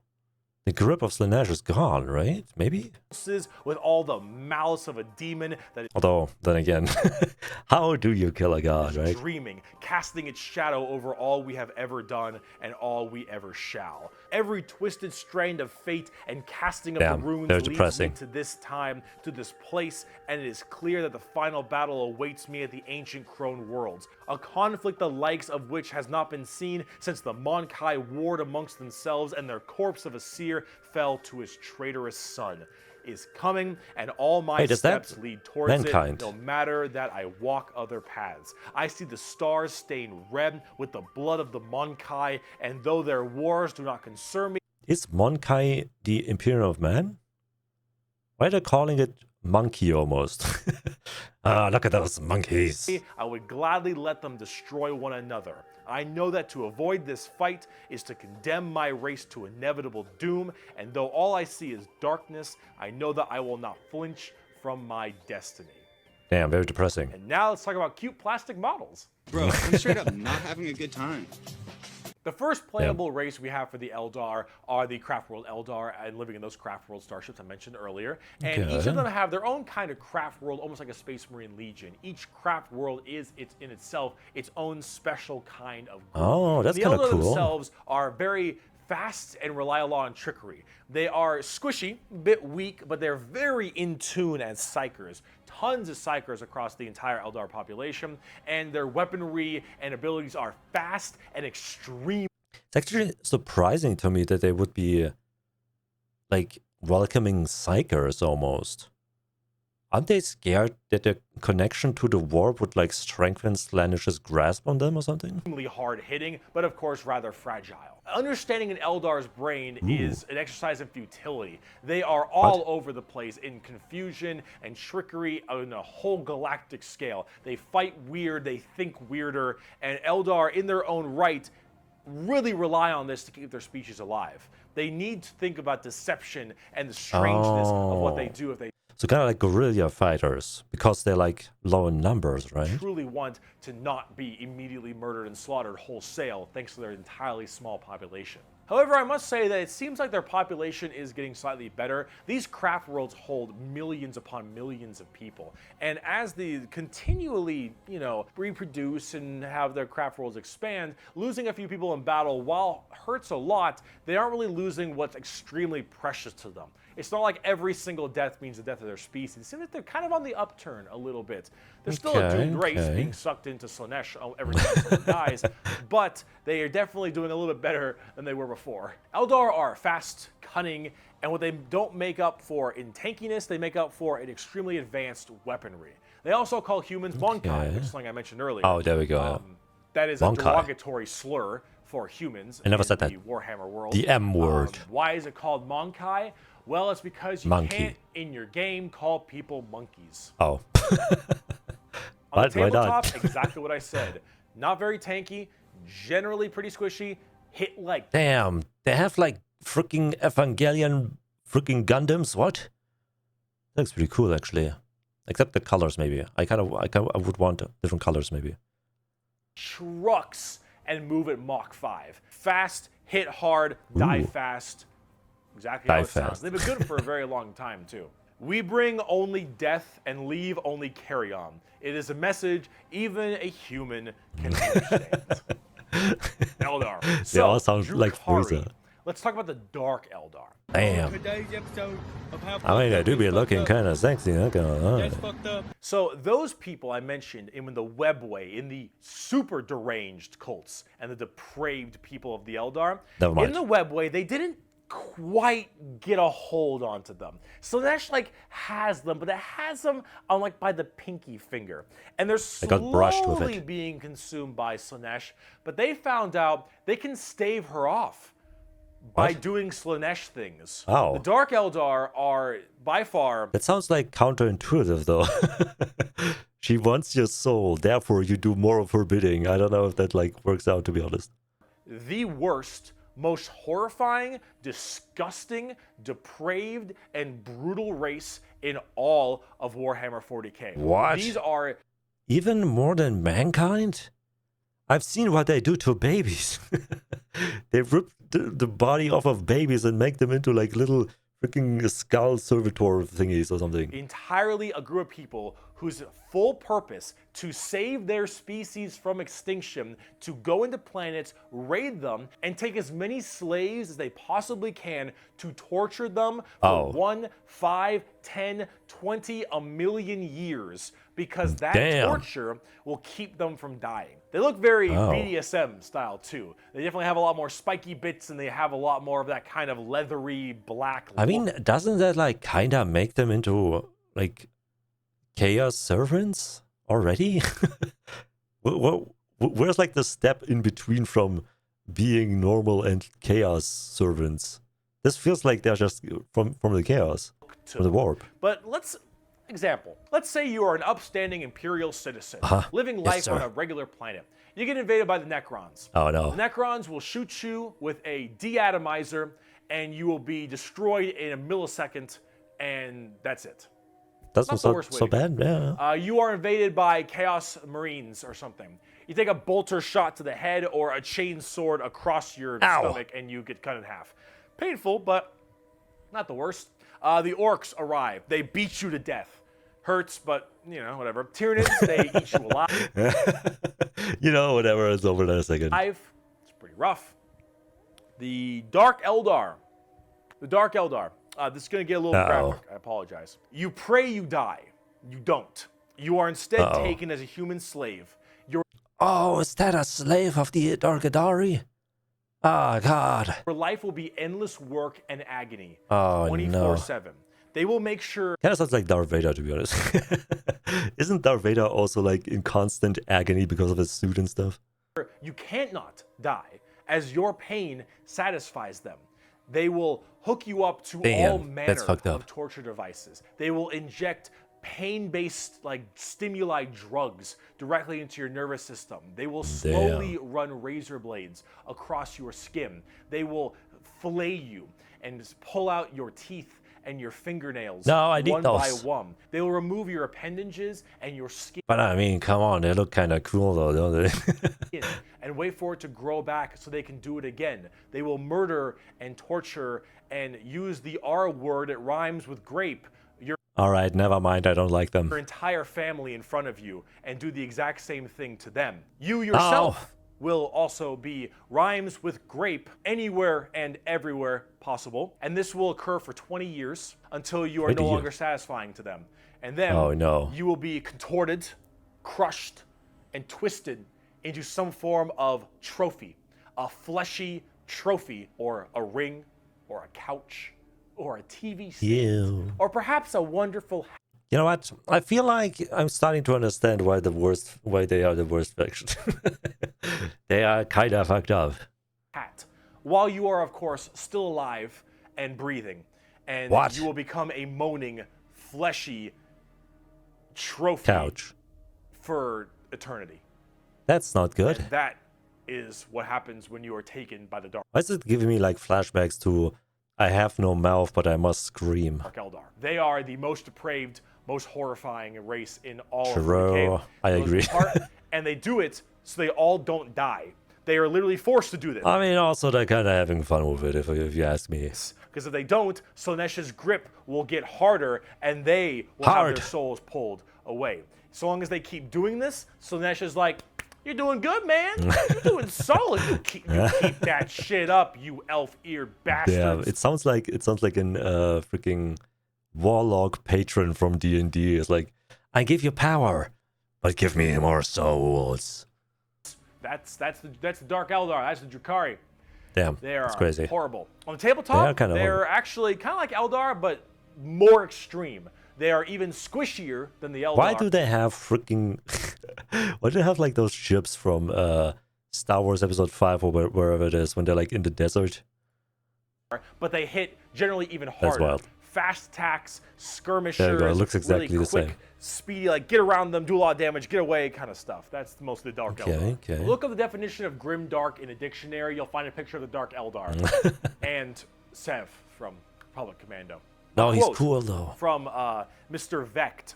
grip of Slaanesh is gone, right? Maybe? With all the malice of a demon that Although, then again, how do you kill a god, right? Dreaming, casting its shadow over all we have ever done and all we ever shall. Every twisted strand of fate and casting of the runes leads me to this time, to this place, and it is clear that the final battle awaits me at the ancient Khorne worlds. A conflict the likes of which has not been seen since the Mon-Kai warred amongst themselves and their corpse of a seer fell to his traitorous son. Is coming, and all my steps lead towards it, no matter that I walk other paths. I see the stars stained red with the blood of the Mon-Kai, and though their wars do not concern me... Is Mon-Kai the Imperium of Man? Why are they calling it monkey almost? Look at those monkeys. I would gladly let them destroy one another. I know that to avoid this fight is to condemn my race to inevitable doom, and though all I see is darkness, I know that I will not flinch from my destiny. Damn, very depressing. And now let's talk about cute plastic models. Bro, I'm straight up not having a good time. The first playable race we have for the Eldar are the Craft World Eldar and living in those Craft World starships I mentioned earlier. And each of them have their own kind of Craft World, almost like a Space Marine Legion. Each Craft World is in itself its own special kind of group. Oh, that's kind of cool. The Eldar themselves are very fast and rely a lot on trickery. They are squishy, a bit weak, but they're very in tune as psychers. Tons of psychers across the entire Eldar population, and their weaponry and abilities are fast and extreme. It's actually surprising to me that they would be like welcoming psychers almost. Aren't they scared that the connection to the warp would like strengthen Slaanesh's grasp on them or something? Extremely hard hitting, but of course rather fragile. Understanding an Eldar's brain is an exercise in futility. They are all over the place in confusion and trickery on a whole galactic scale. They fight weird, they think weirder, and Eldar in their own right really rely on this to keep their species alive. They need to think about deception and the strangeness of what they do if they So kind of like guerrilla fighters, because they're like low in numbers, right? truly want to not be immediately murdered and slaughtered wholesale thanks to their entirely small population. However, I must say that it seems like their population is getting slightly better. These craft worlds hold millions upon millions of people. And as they continually, reproduce and have their craft worlds expand, losing a few people in battle, while hurts a lot, they aren't really losing what's extremely precious to them. It's not like every single death means the death of their species. It seems like they're kind of on the upturn a little bit. They're still a doomed race, being sucked into Slaanesh every time someone dies, but they are definitely doing a little bit better than they were before. Eldar are fast, cunning, and what they don't make up for in tankiness, they make up for in extremely advanced weaponry. They also call humans Mon-Kai, which is something I mentioned earlier. Oh, there we go. That is a derogatory slur for humans in the Warhammer world. The M word. Why is it called Mon-Kai? Well, it's because you can't, in your game, call people monkeys. Oh. On the tabletop, exactly what I said. Not very tanky, generally pretty squishy, hit like... Damn, they have like freaking Evangelion freaking Gundams, what? That looks pretty cool, actually. Except the colors, maybe. I would want different colors, maybe. Trucks and move at Mach 5. Fast, hit hard, die fast. Exactly how it sounds. They've been good for a very long time, too. We bring only death and leave only carrion. It is a message even a human can understand. Eldar. They all sound Drukhari. like Frieza. Let's talk about the Dark Eldar. Damn. Today's episode of how I mean, I do be looking kind of sexy, not gonna lie. That's fucked up. So those people I mentioned in the webway, in the super deranged cults and the depraved people of the Eldar, Never mind. in the webway, they didn't quite get a hold onto them. Slaanesh like has them, but it has them on like by the pinky finger. And they're got brushed with slowly it. being consumed by Slaanesh, but they found out they can stave her off by What? doing Slaanesh things. Oh. The Dark Eldar are by far That sounds like counterintuitive, though. She wants your soul, therefore you do more of her bidding. I don't know if that like works out, to be honest. the worst, most horrifying, disgusting, depraved, and brutal race in all of Warhammer 40k. What? These are Even more than mankind? I've seen what they do to babies. They rip the body off of babies and make them into like little freaking skull servitor thingies or something. entirely a group of people whose full purpose to save their species from extinction, to go into planets, raid them, and take as many slaves as they possibly can to torture them for Oh. 1, 5, 10, 20, a million years, because that Damn. torture will keep them from dying. They look very Oh. BDSM style too. They definitely have a lot more spiky bits and they have a lot more of that kind of leathery black I mean, look. doesn't that like kinda make them into like chaos servants already? Where's like the step in between from being normal and chaos servants? This feels like they're just from the chaos, from the warp. But let's say you are an upstanding Imperial citizen, living Yes, life sir. on a regular planet. You get invaded by the Necrons. Oh no. The Necrons will shoot you with a deatomizer, and you will be destroyed in a millisecond, and that's it. Doesn't not the sound worst way so to go. bad, yeah. You are invaded by Chaos Marines or something. You take a bolter shot to the head or a chain sword across your Ow. stomach, and you get cut in half. Painful, but not the worst. The orcs arrive. They beat you to death. Hurts, but, you know, whatever. Tyranids, they eat you alive. You know, whatever, it's over in a second. It's pretty rough. The Dark Eldar. This is going to get a little Uh-oh. graphic. I apologize. You pray you die. You don't. You are instead Uh-oh. taken as a human slave. Your Oh, is that a slave of the Dargadari? Oh, God. life will be endless work and agony. Oh, 24/7. They will make sure Kind of sounds like Darth Vader, to be honest. Isn't Darth Vader also like in constant agony because of his suit and stuff? you can't not die, as your pain satisfies them. They will hook you up to Damn, all that's manner fucked up. of torture devices. They will inject pain-based like stimuli drugs directly into your nervous system. They will slowly run razor blades across your skin. They will fillet you and just pull out your teeth and your fingernails No, I need one those. by one. They will remove your appendages and your skin But I mean, come on, they look kind of cool though, don't they? and wait for it to grow back so they can do it again. They will murder and torture and use the R word. It rhymes with grape. All right, never mind, I don't like them. Your entire family in front of you and do the exact same thing to them. You yourself will also be rhymes with grape anywhere and everywhere possible. And this will occur for 20 years until you are 20 no years. longer satisfying to them. And then Oh, no. you will be contorted, crushed, and twisted into some form of trophy, a fleshy trophy, or a ring, or a couch, or a TV stand, Ew. or perhaps a wonderful You know what? I feel like I'm starting to understand why they are the worst faction. They are kind of fucked up. hat, while you are, of course, still alive and breathing. And What? you will become a moaning, fleshy trophy Couch. for eternity. That's not good. That is what happens when you are taken by the Dark Why is it giving me like flashbacks to I have no mouth but I must scream? Eldar. They are the most depraved, most horrifying race in all of True, 40K. I for the most agree. part, and they do it so they all don't die. They are literally forced to do this. I mean, also they're kind of having fun with it, if you ask me. Because if they don't, Slaanesh's grip will get harder, and they will have their souls pulled away. So long as they keep doing this, Slaanesh is like, "You're doing good, man. You're doing solid. You keep that shit up, you elf-eared bastards." Yeah, it sounds like an freaking warlock patron from D&D. It's like, I give you power, but give me more souls. That's the Dark Eldar. That's the Drukhari. Damn, They are that's crazy. horrible. On the tabletop, they're actually kind of like Eldar, but more extreme. They are even squishier than the Eldar. Why do they have freaking... Why do they have like those ships from Star Wars Episode 5 or wherever it is when they're like in the desert? But they hit generally even harder. That's wild. Fast attacks, skirmishers, There you go. It looks exactly really the quick, same. speedy, like get around them, do a lot of damage, get away kind of stuff. That's most of the Dark Eldar. Okay. Look up the definition of Grim Dark in a dictionary. You'll find a picture of the Dark Eldar. And Sev from Republic Commando. No, he's Quote cool though. From Mr. Vecht.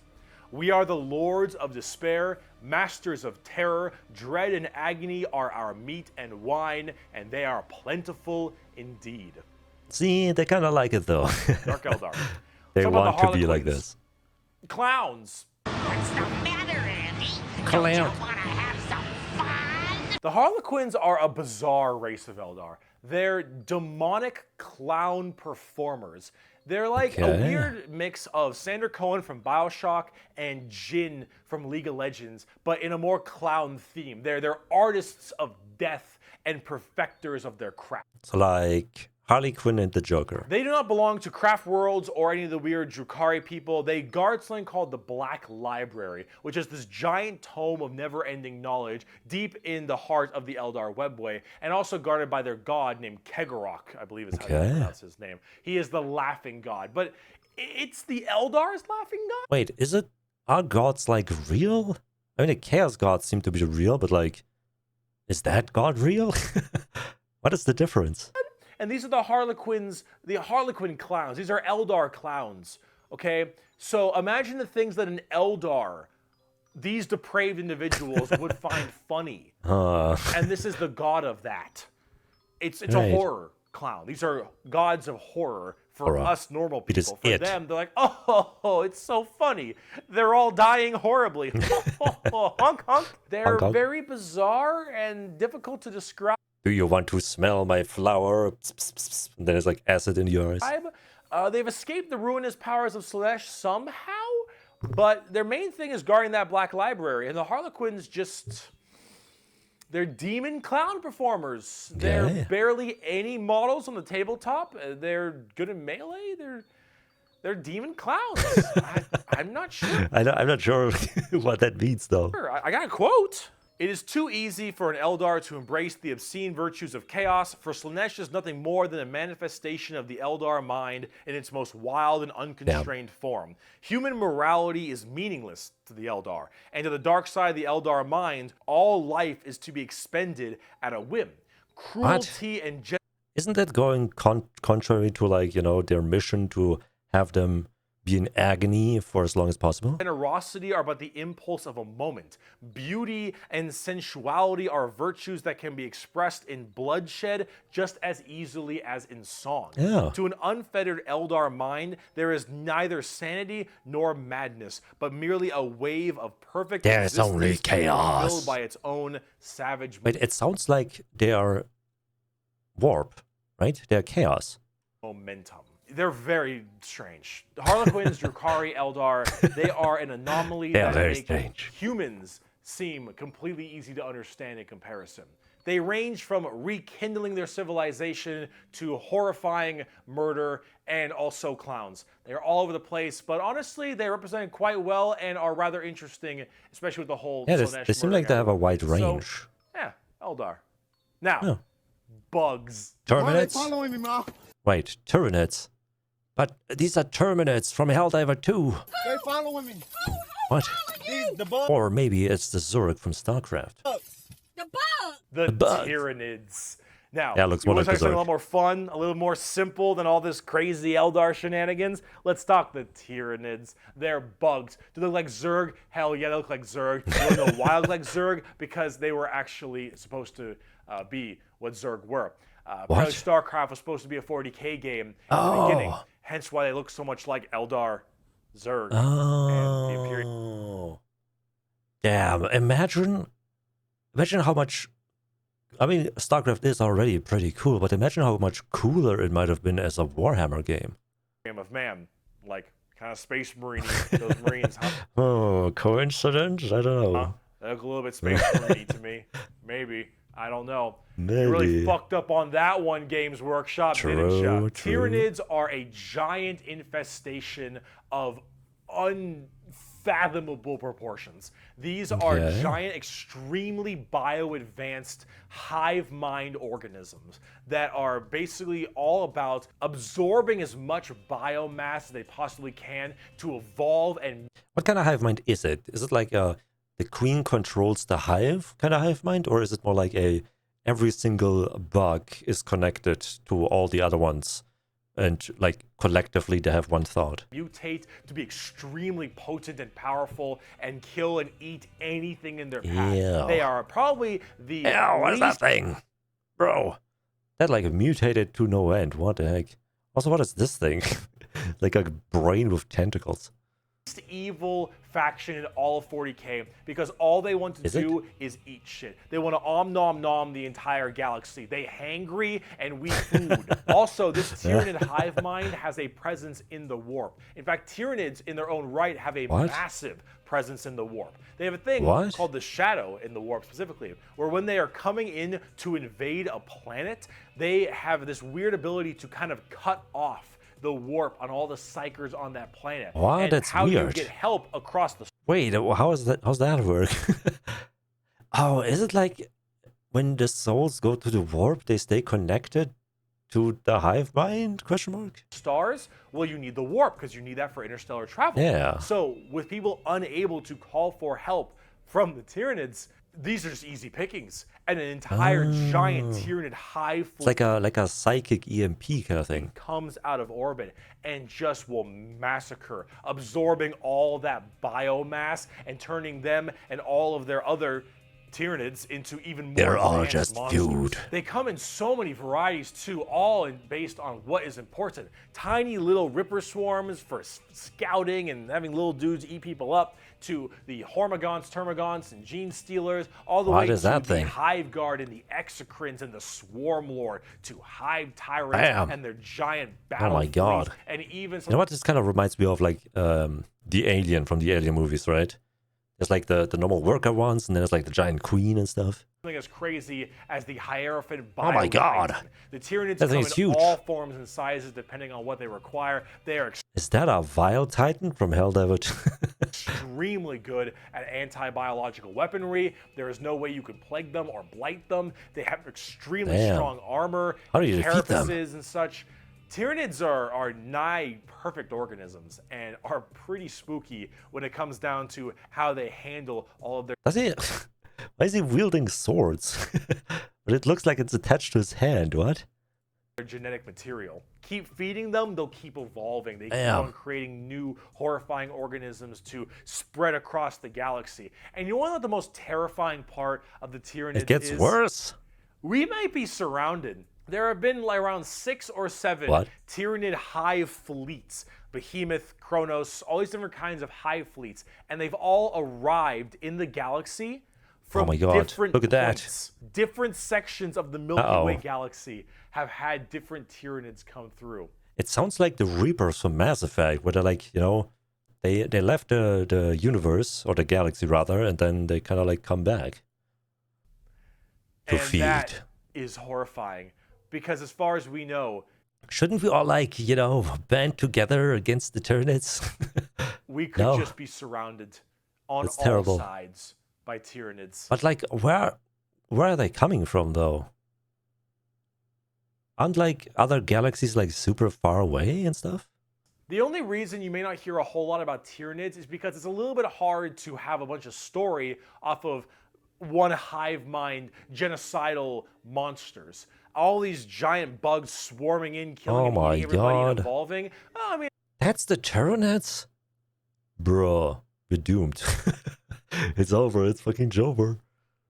"We are the lords of despair, masters of terror. Dread and agony are our meat and wine, and they are plentiful indeed." See, they kind of like it though. Dark Eldar. They Talk about want the to be like Harlequins. this. Clowns. What's the matter, Andy? Clown. Don't you want to have some fun? The Harlequins are a bizarre race of Eldar. They're demonic clown performers. They're like a weird mix of Sander Cohen from BioShock and Jin from League of Legends, but in a more clown theme. They're artists of death and perfecters of their craft. So like Harley Quinn and the Joker. They do not belong to Craft Worlds or any of the weird Drukhari people. They guard something called the Black Library, which is this giant tome of never-ending knowledge deep in the heart of the Eldar Webway, and also guarded by their god named Kegorok, I believe is how you pronounce his name. He is the laughing god, but it's the Eldar's laughing god? Wait, are gods like real? I mean, the Chaos gods seem to be real, but like, is that god real? What is the difference? And these are the Harlequins, the Harlequin clowns. These are Eldar clowns, okay? So imagine the things that an Eldar, these depraved individuals, would find funny. And this is the god of that. It's a horror clown. These are gods of horror for us normal people. For them, they're like, oh, it's so funny. They're all dying horribly. Honk, honk. They're very bizarre and difficult to describe. Do you want to smell my flower? Pss, pss, pss. And then it's like acid in your eyes. They've escaped the ruinous powers of Slaanesh somehow, but their main thing is guarding that Black Library. And the Harlequins they're demon clown performers. They're barely any models on the tabletop. They're good in melee. They're demon clowns. I'm not sure. I'm not sure what that means though. I got a quote. "It is too easy for an Eldar to embrace the obscene virtues of chaos, for Slaanesh is nothing more than a manifestation of the Eldar mind in its most wild and unconstrained form. Human morality is meaningless to the Eldar, and to the dark side of the Eldar mind, all life is to be expended at a whim. Cruelty and isn't that going contrary to like, their mission to have them be in agony for as long as possible? Generosity are but the impulse of a moment. Beauty and sensuality are virtues that can be expressed in bloodshed just as easily as in song. To an unfettered Eldar mind, there is neither sanity nor madness, but merely a wave of perfect There's only chaos. filled by its own savage Wait, it sounds like they are warp, right? They're chaos. momentum. They're very strange. Harlequins, Drukhari, Eldar, they are an anomaly that make humans seem completely easy to understand in comparison. They range from rekindling their civilization to horrifying murder and also clowns. They're all over the place, but honestly, they're represented quite well and are rather interesting, especially with the whole Slaanesh they seem like they have a wide range. So, yeah, Eldar. Now, bugs. Why are they Terminates? following me, Ma? Wait, Terminates? But these are Terminates from Helldiver 2. They're following me. What? The bug. Or maybe it's the Zurich from StarCraft. The bug! The bugs. Tyranids. Now, Yeah, it looks you more want like to talk something a Berserk. little more fun, a little more simple than all this crazy Eldar shenanigans? Let's talk the Tyranids. They're bugs. Do they look like Zerg? Hell yeah, they look like Zerg. Do they know why they look like Zerg? Because they were actually supposed to be what Zerg were. Apparently StarCraft was supposed to be a 40k game in the beginning, hence why they look so much like Eldar, Zerg, and the Imperial. Oh. Damn, imagine how much... I mean, StarCraft is already pretty cool, but imagine how much cooler it might have been as a Warhammer game. Of man, like kind of space marine, those Marines, huh? Oh, coincidence? I don't know. They look a little bit space marine to me. Maybe. I don't know. Maybe. You really fucked up on that one, Games Workshop, didn't you? True. Tyranids are a giant infestation of unfathomable proportions. These are giant, extremely bio-advanced hive mind organisms that are basically all about absorbing as much biomass as they possibly can to evolve and... What kind of hive mind is it? Is it like the queen controls the hive kind of hive mind? Or is it more like every single bug is connected to all the other ones? And like collectively they have one thought. Mutate to be extremely potent and powerful and kill and eat anything in their path. Ew. They are probably the Ew, what is that thing? Bro, that like mutated to no end. What the heck? Also, what is this thing? Like a brain with tentacles. evil faction in all of 40k because all they want to do is eat shit. They want to nom nom the entire galaxy. They hangry and we food. Also, this Tyranid hive mind has a presence in the warp. In fact, Tyranids in their own right have a massive presence in the warp. They have a thing called the shadow in the warp specifically, where when they are coming in to invade a planet, they have this weird ability to kind of cut off the warp on all the psychers on that planet. Wow, and that's how weird. you get help across the... Wait, how's that work? Oh, is it like when the souls go to the warp, they stay connected to the hive mind? Question mark. Stars? Well, you need the warp because you need that for interstellar travel. Yeah. So with people unable to call for help from the Tyranids, these are just easy pickings. And an entire giant Tyranid hive fleet It's like a psychic EMP kind of thing. comes out of orbit and just will massacre, absorbing all that biomass and turning them and all of their other Tyranids into even more They're all advanced just monsters. food. They come in so many varieties too, all based on what is important. Tiny little ripper swarms for scouting and having little dudes eat people up, to the Hormagons, Termagants, and Gene Stealers, all the way to the Hive Guard and the Exocrines and the Swarm Lord, to Hive Tyrants and their giant battle fleets, and even some... You know what? This kind of reminds me of like the Alien from the Alien movies, right? There's like the normal worker ones, and then there's like the giant queen and stuff. Something as crazy as the Hierophant Oh my god! The Tyranids come in all forms and sizes depending on what they require. They are Is that a Vile Titan from Helldiver? extremely good at anti-biological weaponry. There is no way you can plague them or blight them. They have extremely strong armor, how do you defeat them? and such. Tyranids are nigh perfect organisms and are pretty spooky when it comes down to how they handle all of their... Why is he wielding swords? But it looks like it's attached to his hand, what? Their genetic material. Keep feeding them, they'll keep evolving. They keep on creating new horrifying organisms to spread across the galaxy. And you want to know what the most terrifying part of the Tyranids is? It gets worse. We might be surrounded. There have been like around 6 or 7 Tyranid hive fleets. Behemoth, Kronos, all these different kinds of hive fleets. And they've all arrived in the galaxy from different points. Different sections of the Milky Way galaxy have had different Tyranids come through. It sounds like the Reapers from Mass Effect, where they're like, you know, they left the universe, or the galaxy rather, and then they kind of like come back to feed. That is horrifying. Because as far as we know... Shouldn't we all, like, you know, band together against the Tyranids? We could just be surrounded on all sides by Tyranids. But, like, where are they coming from, though? Aren't, like, other galaxies, like, super far away and stuff? The only reason you may not hear a whole lot about Tyranids is because it's a little bit hard to have a bunch of story off of one hive mind genocidal monsters. all these giant bugs swarming in, killing Oh and my eating everybody and God. evolving. Oh, I mean, That's the Tyranids? Bro, we're doomed. It's over. It's fucking Jover.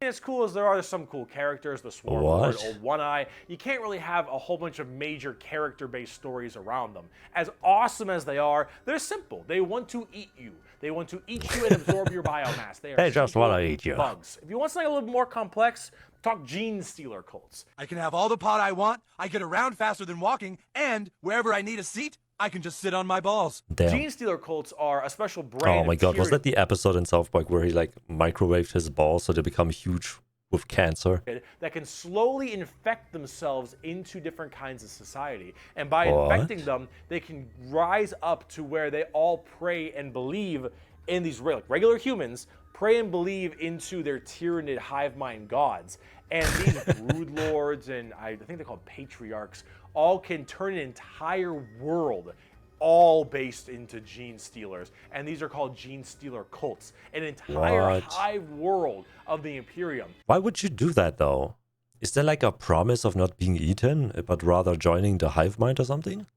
as cool as there are some cool characters, the Swarm What? Lord, Old One Eye, you can't really have a whole bunch of major character-based stories around them. As awesome as they are, they're simple. They want to eat you. They want to eat you and absorb your biomass. They are They just simple wanna eat you. bugs. If you want something a little more complex, talk Gene Stealer cults. I can have all the pot I want, I get around faster than walking, and wherever I need a seat, I can just sit on my balls. Damn. Gene Stealer cults are a special brand Oh my of god, was tyranny that the episode in South Park where he like microwaved his balls so they become huge with cancer? that can slowly infect themselves into different kinds of society. And by What? infecting them, they can rise up to where they all pray and believe in these regular humans, pray and believe into their tyrannid hive mind gods. And these brood lords and I think they're called patriarchs all can turn an entire world all based into gene stealers. And these are called gene stealer cults. An entire What? hive world of the Imperium. Why would you do that though? Is there like a promise of not being eaten, but rather joining the hive mind or something?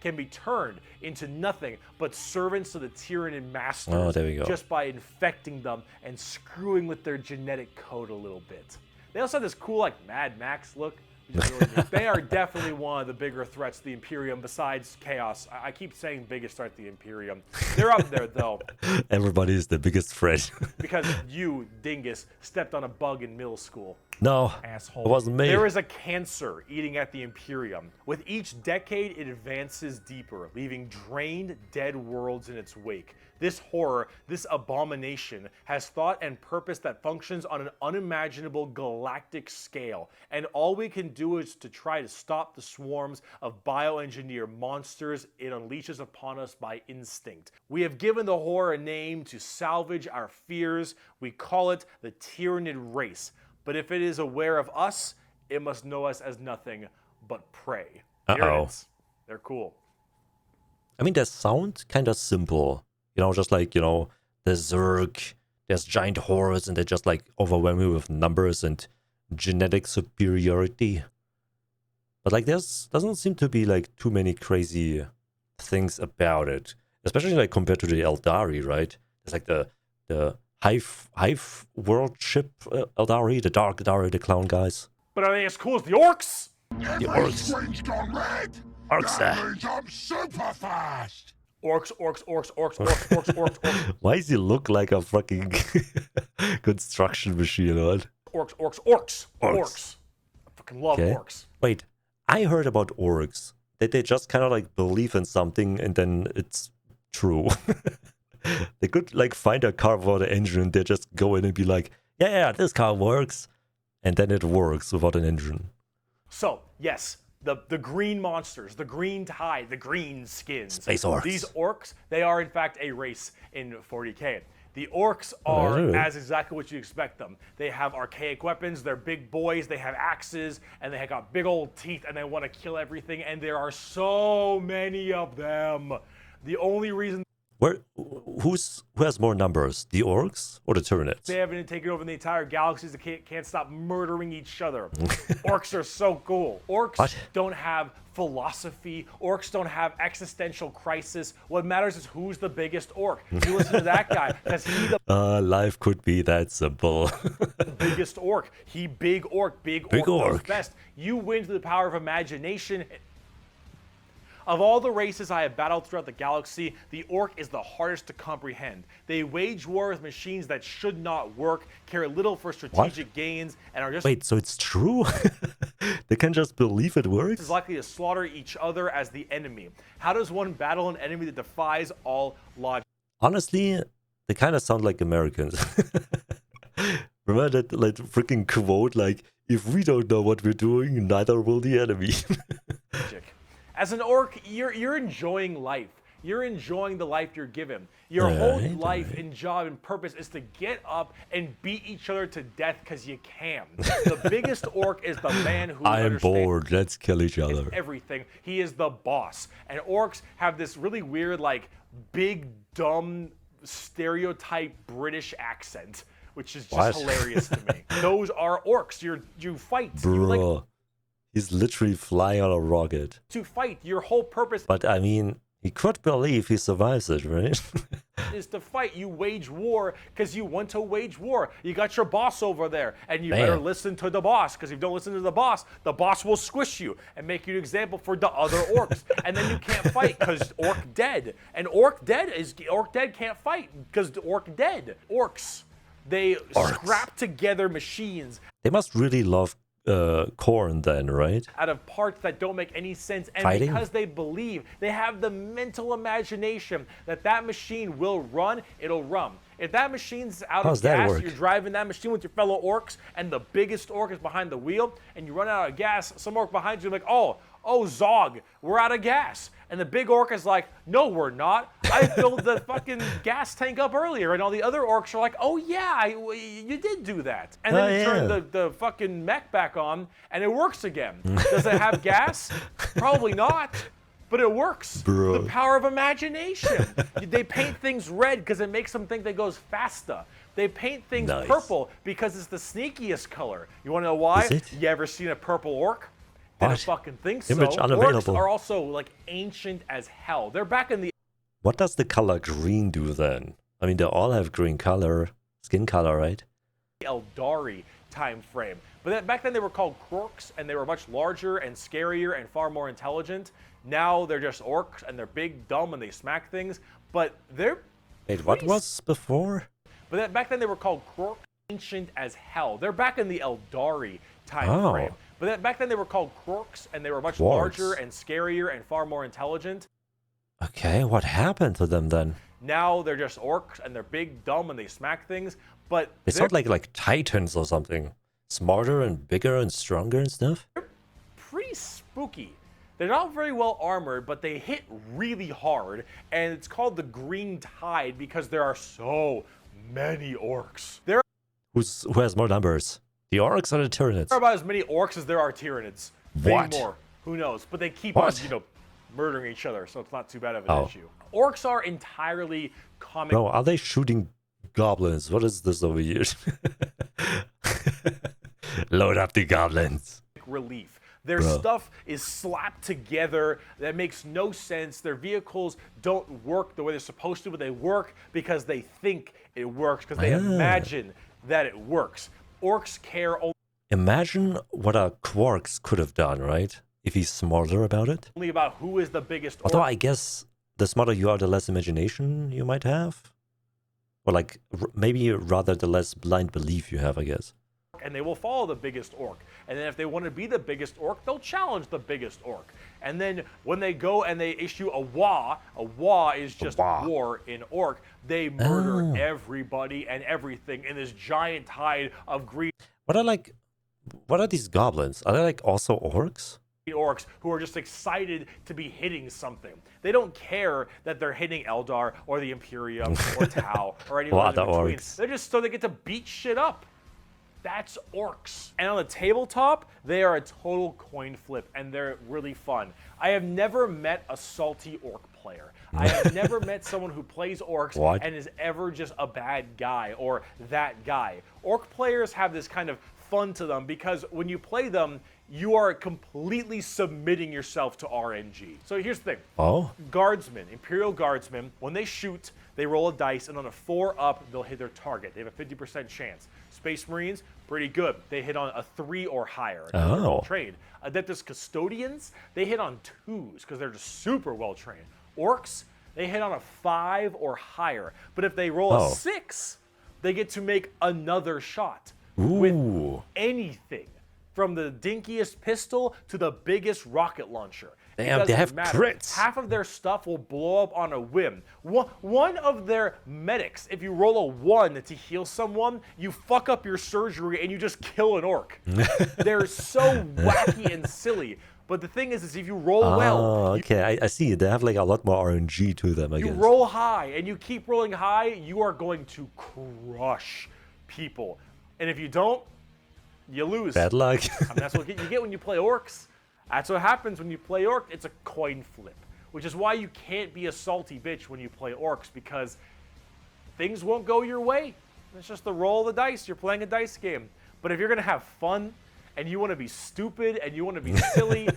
Can be turned into nothing but servants to the tyrannid masters Oh, there we go. just by infecting them and screwing with their genetic code a little bit. They also have this cool like Mad Max look. Which is really neat. They are definitely one of the bigger threats to the Imperium besides Chaos. I keep saying biggest threat to the Imperium. They're up there though Everybody is the biggest threat. because you, dingus, stepped on a bug in middle school. No, Asshole. it wasn't me. There is a cancer eating at the Imperium. With each decade, it advances deeper, leaving drained, dead worlds in its wake. This horror, this abomination, has thought and purpose that functions on an unimaginable galactic scale. And all we can do is to try to stop the swarms of bioengineered monsters it unleashes upon us by instinct. We have given the horror a name to salvage our fears. We call it the Tyrannid race. But if it is aware of us, it must know us as nothing but prey. Here Uh-oh. it is. They're cool. I mean, they sound kind of simple. You know, just like, you know, the Zerg, there's giant hordes and they just like overwhelm you with numbers and genetic superiority. But like there's doesn't seem to be like too many crazy things about it. Especially like compared to the Eldari, right? There's like the hive world ship Eldari, the dark Eldari, the clown guys. But are they as cool as the orcs? The orcs. Screen's gone red. Orcs, That means I'm super fast. Orcs, orcs, orcs, orcs, orcs, orcs, orcs, orcs, Why does he look like a fucking construction machine, right? orcs, orcs, orcs, Orcs. orcs. I fucking love Okay. orcs. Wait, I heard about orcs that they just kind of like believe in something and then it's true. They could like find a car without an engine and they just go in and be like, yeah, this car works. And then it works without an engine. So, yes, the green monsters, the green tide, the green skins. Space orcs. These orcs, they are in fact a race in 40k. The orcs are Oh. as exactly what you expect them. They have archaic weapons, they're big boys, they have axes, and they have got big old teeth, and they want to kill everything, and there are so many of them. The only reason Who has more numbers, the orcs or the Tyranids? they haven't taken over the entire galaxy is they can't stop murdering each other. Orcs are so cool. Orcs What? don't have philosophy. Orcs don't have existential crisis. What matters is who's the biggest orc. You listen to that guy because he's the Life could be that simple. biggest orc. He big orc. Big orc knows orc. best. You win through the power of imagination. Of all the races I have battled throughout the galaxy, the orc is the hardest to comprehend. They wage war with machines that should not work, care little for strategic gains, and are just Wait, so it's true? They can just believe it as works? likely to slaughter each other as the enemy. How does one battle an enemy that defies all logic? Honestly, they kind of sound like Americans. Remember that like freaking quote, like, if we don't know what we're doing, neither will the enemy. As an orc, you're enjoying life. You're enjoying the life you're given. Your whole Alright, life and job and purpose is to get up and beat each other to death because you can. The biggest orc is the man who I am understands bored, let's kill each other. everything. He is the boss. And orcs have this really weird, like, big, dumb, stereotype British accent, which is just What? hilarious to me. Those are orcs. You fight. You like Bro, He's literally flying on a rocket. to fight. Your whole purpose But I mean, he could believe he survives it, right? is to fight. You wage war because you want to wage war. You got your boss over there, and you better listen to the boss, because if you don't listen to the boss will squish you and make you an example for the other orcs. And then you can't fight because orc dead. And orc dead can't fight because orc dead. Orcs. They scrap together machines They must really love Khorne then, right? out of parts that don't make any sense, and Fighting? because they believe, they have the mental imagination that that machine will run, it'll run. If that machine's out How's of that gas, work? you're driving that machine with your fellow orcs, and the biggest orc is behind the wheel, and you run out of gas, some orc behind you like, oh Zog, we're out of gas. And the big orc is like, no, we're not. I filled the fucking gas tank up earlier. And all the other orcs are like, oh yeah, you did do that. And then you turn the fucking mech back on, and it works again. Does it have gas? Probably not. But it works. Bro. The power of imagination. They paint things red because it makes them think they goes faster. They paint things Nice. purple because it's the sneakiest color. You want to know why? Is it? You ever seen a purple orc? I don't What? fucking think Image so. unavailable. Orcs are also like ancient as hell. They're back in the What does the color green do then? I mean, they all have green color, skin color, right? Eldari time frame. But back then they were called Krorks, and they were much larger and scarier and far more intelligent. Now they're just orcs, and they're big, dumb, and they smack things. But they're Wait, what was before? But back then they were called Krorks, ancient as hell. They're back in the Eldari time Oh. frame. But back then they were called Krorks, and they were much Wargs. larger and scarier and far more intelligent. Okay, what happened to them then? Now they're just orcs, and they're big, dumb, and they smack things. But They they're sound like titans or something. Smarter and bigger and stronger and stuff? pretty spooky. They're not very well armored, but they hit really hard, and it's called the Green Tide because there are so many orcs. There Who has more numbers? The orcs or the Tyranids? are about as many orcs as there are Tyranids. What? Maybe more. Who knows? But they keep What? on, murdering each other, so it's not too bad of an Oh. issue. Orcs are entirely comic Bro, are they shooting goblins? What is this over here? Load up the goblins. relief. Their Bruh. stuff is slapped together. That makes no sense. Their vehicles don't work the way they're supposed to, but they work because they think it works, because they imagine that it works. Orcs care Imagine what our quarks could have done, right? If he's smarter about it. only about who is the biggest orc. Although I guess the smarter you are, the less imagination you might have. Or like, maybe rather the less blind belief you have, I guess. And they will follow the biggest orc. And then if they want to be the biggest orc, they'll challenge the biggest orc. And then when they go and they issue a wa is just war in orc, they murder everybody and everything in this giant tide of greed What are these goblins? Are they like also orcs? orcs who are just excited to be hitting something. They don't care that they're hitting Eldar or the Imperium or Tau or anyone in other between. orcs. They're just so they get to beat shit up. That's orcs. And on the tabletop, they are a total coin flip, and they're really fun. I have never met a salty orc player. I have never met someone who plays orcs and is ever just a bad guy or that guy. Orc players have this kind of fun to them because when you play them, you are completely submitting yourself to RNG. So here's the thing. Oh? Guardsmen, Imperial Guardsmen, when they shoot, they roll a dice, and on a 4 up, they'll hit their target. They have a 50% chance. Space Marines, pretty good. They hit on a 3 or higher. They're well trained. Adeptus Custodians, they hit on 2s because they're just super well trained. Orcs, they hit on a 5 or higher. But if they roll a 6, they get to make another shot with anything, from the dinkiest pistol to the biggest rocket launcher. Damn, they have crits. Half of their stuff will blow up on a whim. One of their medics, if you roll a 1 to heal someone, you fuck up your surgery and you just kill an orc. They're so wacky and silly. But the thing is if you roll well... okay, I see. They have like a lot more RNG to them, I guess. You roll high, and you keep rolling high, you are going to crush people. And if you don't, you lose. Bad luck. I mean, that's what you get when you play orcs. That's what happens when you play orc. It's a coin flip, which is why you can't be a salty bitch when you play orcs, because things won't go your way. It's just the roll of the dice. You're playing a dice game. But if you're going to have fun and you want to be stupid and you want to be silly,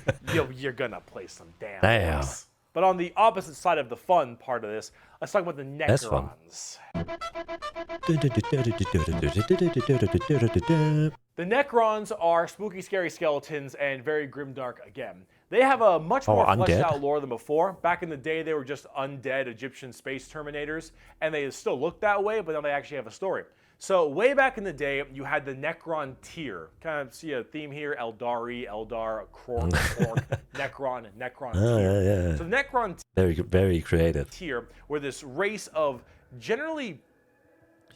you're gonna play some damn Damn. orcs. But on the opposite side of the fun part of this, let's talk about the That's fun. Necrons. The Necrons are spooky, scary skeletons and very grimdark again. They have a much more fleshed undead? out lore than before. Back in the day, they were just undead Egyptian space terminators, and they still look that way, but now they actually have a story. So way back in the day, you had the Necron tier. Kind of see a theme here: Eldari, Eldar, Khorne, Necron, tier. Yeah. So the Necron Very creative. tier were this race of generally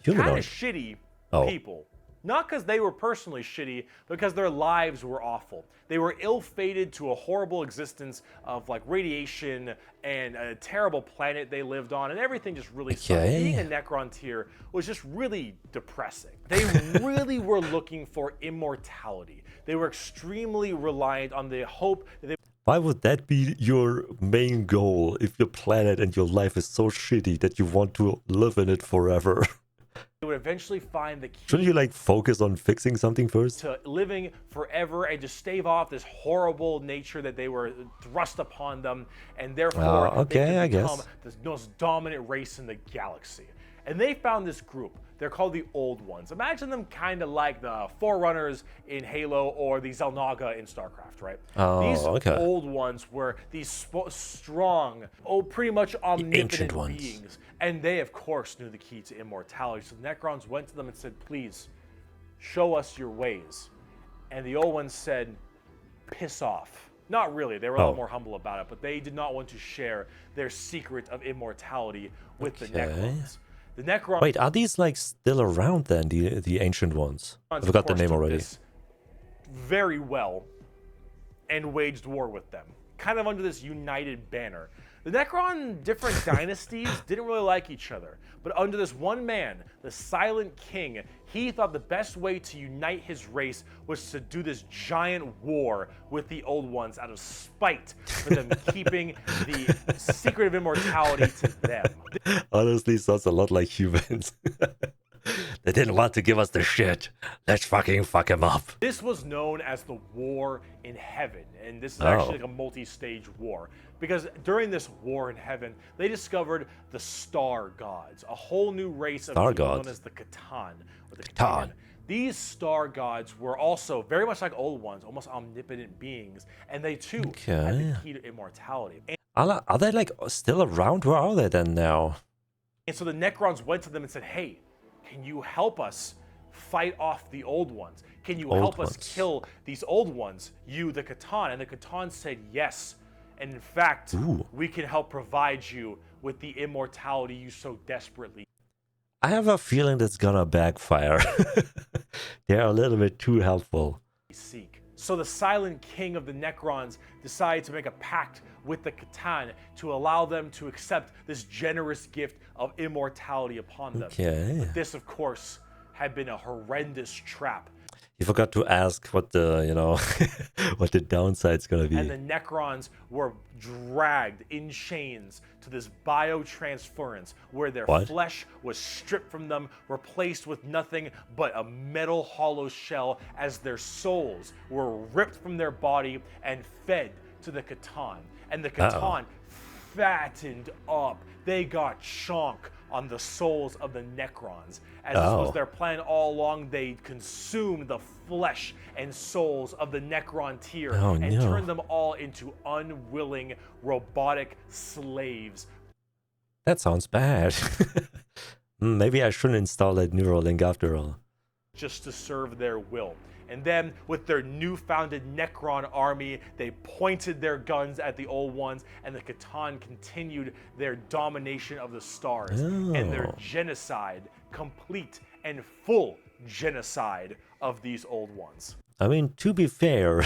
kind Humanoid. of shitty Oh. people. Not because they were personally shitty, but because their lives were awful. They were ill-fated to a horrible existence of like radiation and a terrible planet they lived on, and everything just really sucked. Okay. Being a Necron tier was just really depressing. They really were looking for immortality. They were extremely reliant on the hope that they Why would that be your main goal if your planet and your life is so shitty that you want to live in it forever? would eventually find the key Shouldn't you like focus on fixing something first? to living forever and just stave off this horrible nature that they were thrust upon them, and therefore okay, they I could become guess. the most dominant race in the galaxy. And they found this group. They're called the Old Ones. Imagine them kind of like the Forerunners in Halo or the Xel'Naga in StarCraft, right? Oh, These okay. Old Ones were these strong, pretty much omnipotent ones. beings. And they, of course, knew the key to immortality. So the Necrons went to them and said, please, show us your ways. And the Old Ones said, piss off. Not really. They were a lot more humble about it, but they did not want to share their secret of immortality with the Necrons. The Necrons... Wait, are these like still around then, the ancient ones? I of forgot the course, name took already. this very well and waged war with them, kind of under this united banner. The Necron different dynasties didn't really like each other, but under this one man, the Silent King, he thought the best way to unite his race was to do this giant war with the Old Ones out of spite for them keeping the secret of immortality to them. Honestly, sounds a lot like humans. They didn't want to give us the shit. Let's fucking fuck them up. This was known as the War in Heaven, and this is actually like a multi-stage war. Because during this war in heaven, they discovered the Star Gods, a whole new race of Star people known Gods? as the Catan, or the Catan. Catan. These Star Gods were also very much like Old Ones, almost omnipotent beings, and they too had the key to immortality. Are they like still around? Where are they then now? And so the Necrons went to them and said, hey, can you help us fight off the Old Ones? Can you help us kill these Old Ones, you, the Catan? And the Catan said yes. And in fact, we can help provide you with the immortality you so desperately I have a feeling that's gonna backfire. They're a little bit too helpful. seek. So the Silent King of the Necrons decided to make a pact with the Catan to allow them to accept this generous gift of immortality upon them. Okay. But this, of course, had been a horrendous trap. You forgot to ask what the, what the downside's gonna be. And the Necrons were dragged in chains to this biotransference where their flesh was stripped from them, replaced with nothing but a metal hollow shell as their souls were ripped from their body and fed to the Catan. And the Catan fattened up. They got chonk on the souls of the Necrons. As this was their plan all along, they consumed the flesh and souls of the Necron tier and turned them all into unwilling robotic slaves. That sounds bad. Maybe I shouldn't install that Neuralink after all. Just to serve their will. And then, with their new-founded Necron army, they pointed their guns at the Old Ones, and the Catan continued their domination of the stars and their genocide, complete and full genocide of these Old Ones. I mean, to be fair,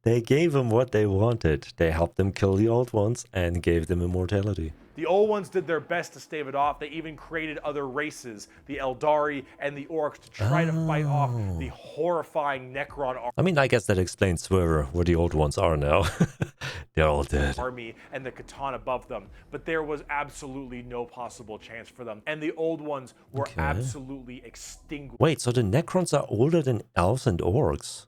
they gave them what they wanted. They helped them kill the Old Ones and gave them immortality. The Old Ones did their best to stave it off. They even created other races, the Eldari and the Orcs, to try to fight off the horrifying Necron army. I mean, I guess that explains where the Old Ones are now. They're all dead. army and the Khorne above them, but there was absolutely no possible chance for them. And the old ones were absolutely extinguished. Wait, so the Necrons are older than elves and orcs?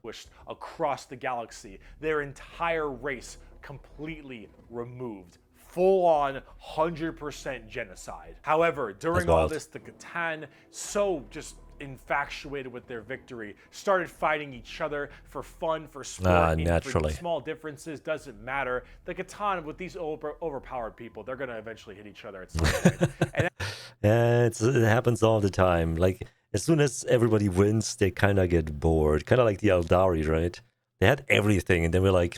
Across the galaxy, their entire race completely removed. Full on 100% genocide. However, during all this, the Khorne, so just infatuated with their victory, started fighting each other for fun, for sport, naturally. for small differences, doesn't matter. The Khorne, with these overpowered people, they're gonna eventually hit each other at some point. And Yeah, it happens all the time. Like, as soon as everybody wins, they kind of get bored. Kind of like the Eldari, right? They had everything, and then we're like,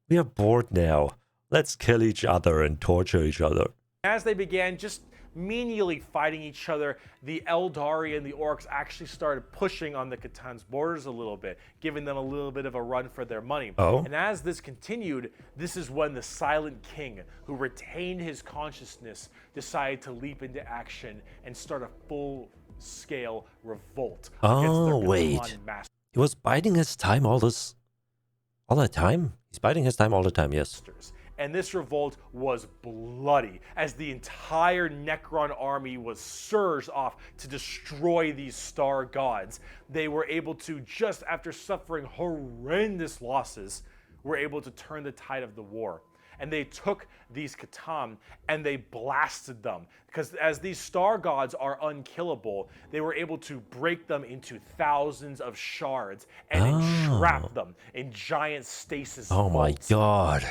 we are bored now. Let's kill each other and torture each other. as they began just menially fighting each other, the Eldari and the Orcs actually started pushing on the Khorne's borders a little bit, giving them a little bit of a run for their money. Oh. And as this continued, this is when the Silent King, who retained his consciousness, decided to leap into action and start a full-scale revolt against their Khorne masters. He was biding his time all the time? He's biding his time all the time, yes. And this revolt was bloody, as the entire Necron army was surged off to destroy these star gods. They were able to, just after suffering horrendous losses, were able to turn the tide of the war. And they took these Khorne and they blasted them. Because as these star gods are unkillable, they were able to break them into thousands of shards and entrap them in giant stasis Oh my vaults. god.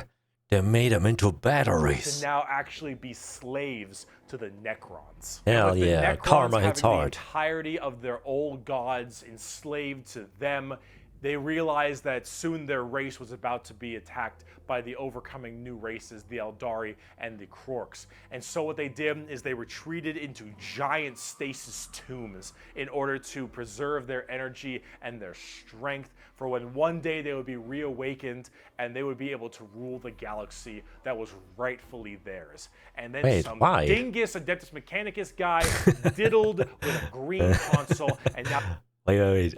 They made them into To batteries. now actually be slaves to the Necrons. Hell And with the yeah, Necrons karma hits having hard. the entirety of their old gods enslaved to them, they realized that soon their race was about to be attacked by the overcoming new races, the Eldari and the Krorks. And so what they did is they retreated into giant stasis tombs in order to preserve their energy and their strength for when one day they would be reawakened and they would be able to rule the galaxy that was rightfully theirs. And then Wait, some why? dingus Adeptus Mechanicus guy diddled with a green console and now Wait.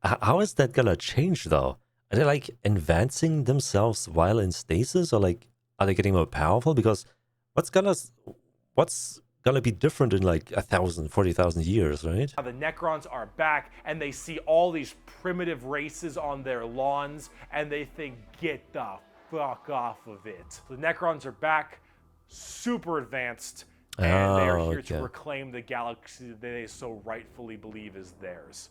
How is that gonna change though? Are they like advancing themselves while in stasis, or like are they getting more powerful? Because what's gonna be different in like 40,000 years, right? the Necrons are back and they see all these primitive races on their lawns and they think, get the fuck off of it. The Necrons are back, super advanced, and they are here to reclaim the galaxy that they so rightfully believe is theirs.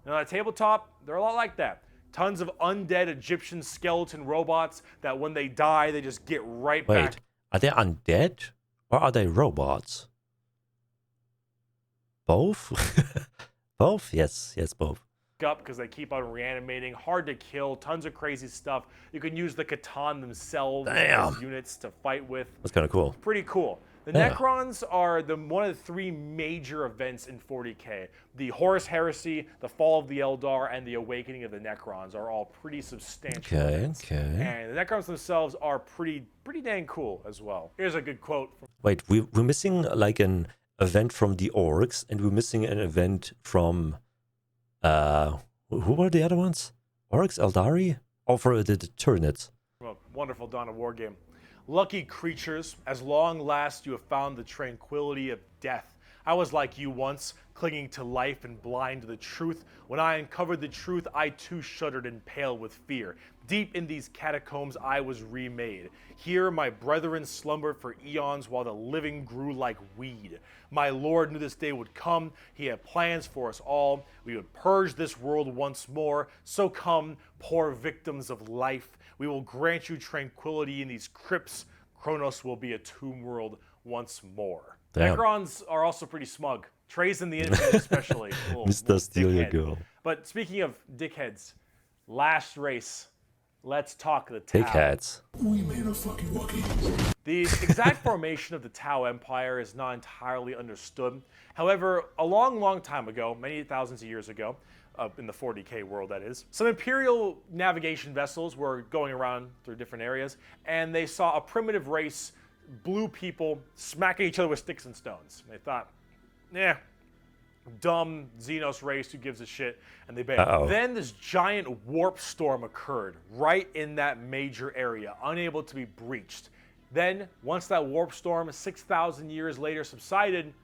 Now, on the tabletop, they're a lot like that. Tons of undead Egyptian skeleton robots that when they die, they just get right back. Wait, are they undead or are they robots? Both? Both? Yes, both. Up because they keep on reanimating, hard to kill, tons of crazy stuff. You can use the Khorne themselves as units to fight with. That's kind of cool. Pretty cool. The Necrons are one of the three major events in 40k. The Horus Heresy, the Fall of the Eldar, and the Awakening of the Necrons are all pretty substantial events. And the Necrons themselves are pretty dang cool as well. Here's a good quote. Wait, we're missing like an event from the Orcs, and we're missing an event from who were the other ones? Orcs, Eldari? Oh, for the Turnids. Well, wonderful Dawn of War game. Lucky creatures, as long last you have found the tranquility of death. I was like you once, clinging to life and blind to the truth. When I uncovered the truth, I too shuddered and paled with fear. Deep in these catacombs I was remade. Here my brethren slumbered for eons while the living grew like weed. My Lord knew this day would come. He had plans for us all. We would purge this world once more. So come, poor victims of life. We will grant you tranquility in these crypts. Kronos will be a tomb world once more. Damn. Necrons are also pretty smug. Trays in the Infinite especially. Mr. Steal Your dickhead. Girl. But speaking of dickheads, last race. Let's talk the Tau. Dickheads. We made a fucking Wookiee. The exact formation of the Tau Empire is not entirely understood. However, a long time ago, many thousands of years ago, in the 40k world that is, some Imperial navigation vessels were going around through different areas, and they saw a primitive race, blue people, smacking each other with sticks and stones. And they thought, dumb Xenos race who gives a shit, and they ban. Uh-oh. Then this giant warp storm occurred right in that major area, unable to be breached. Then, once that warp storm 6,000 years later subsided,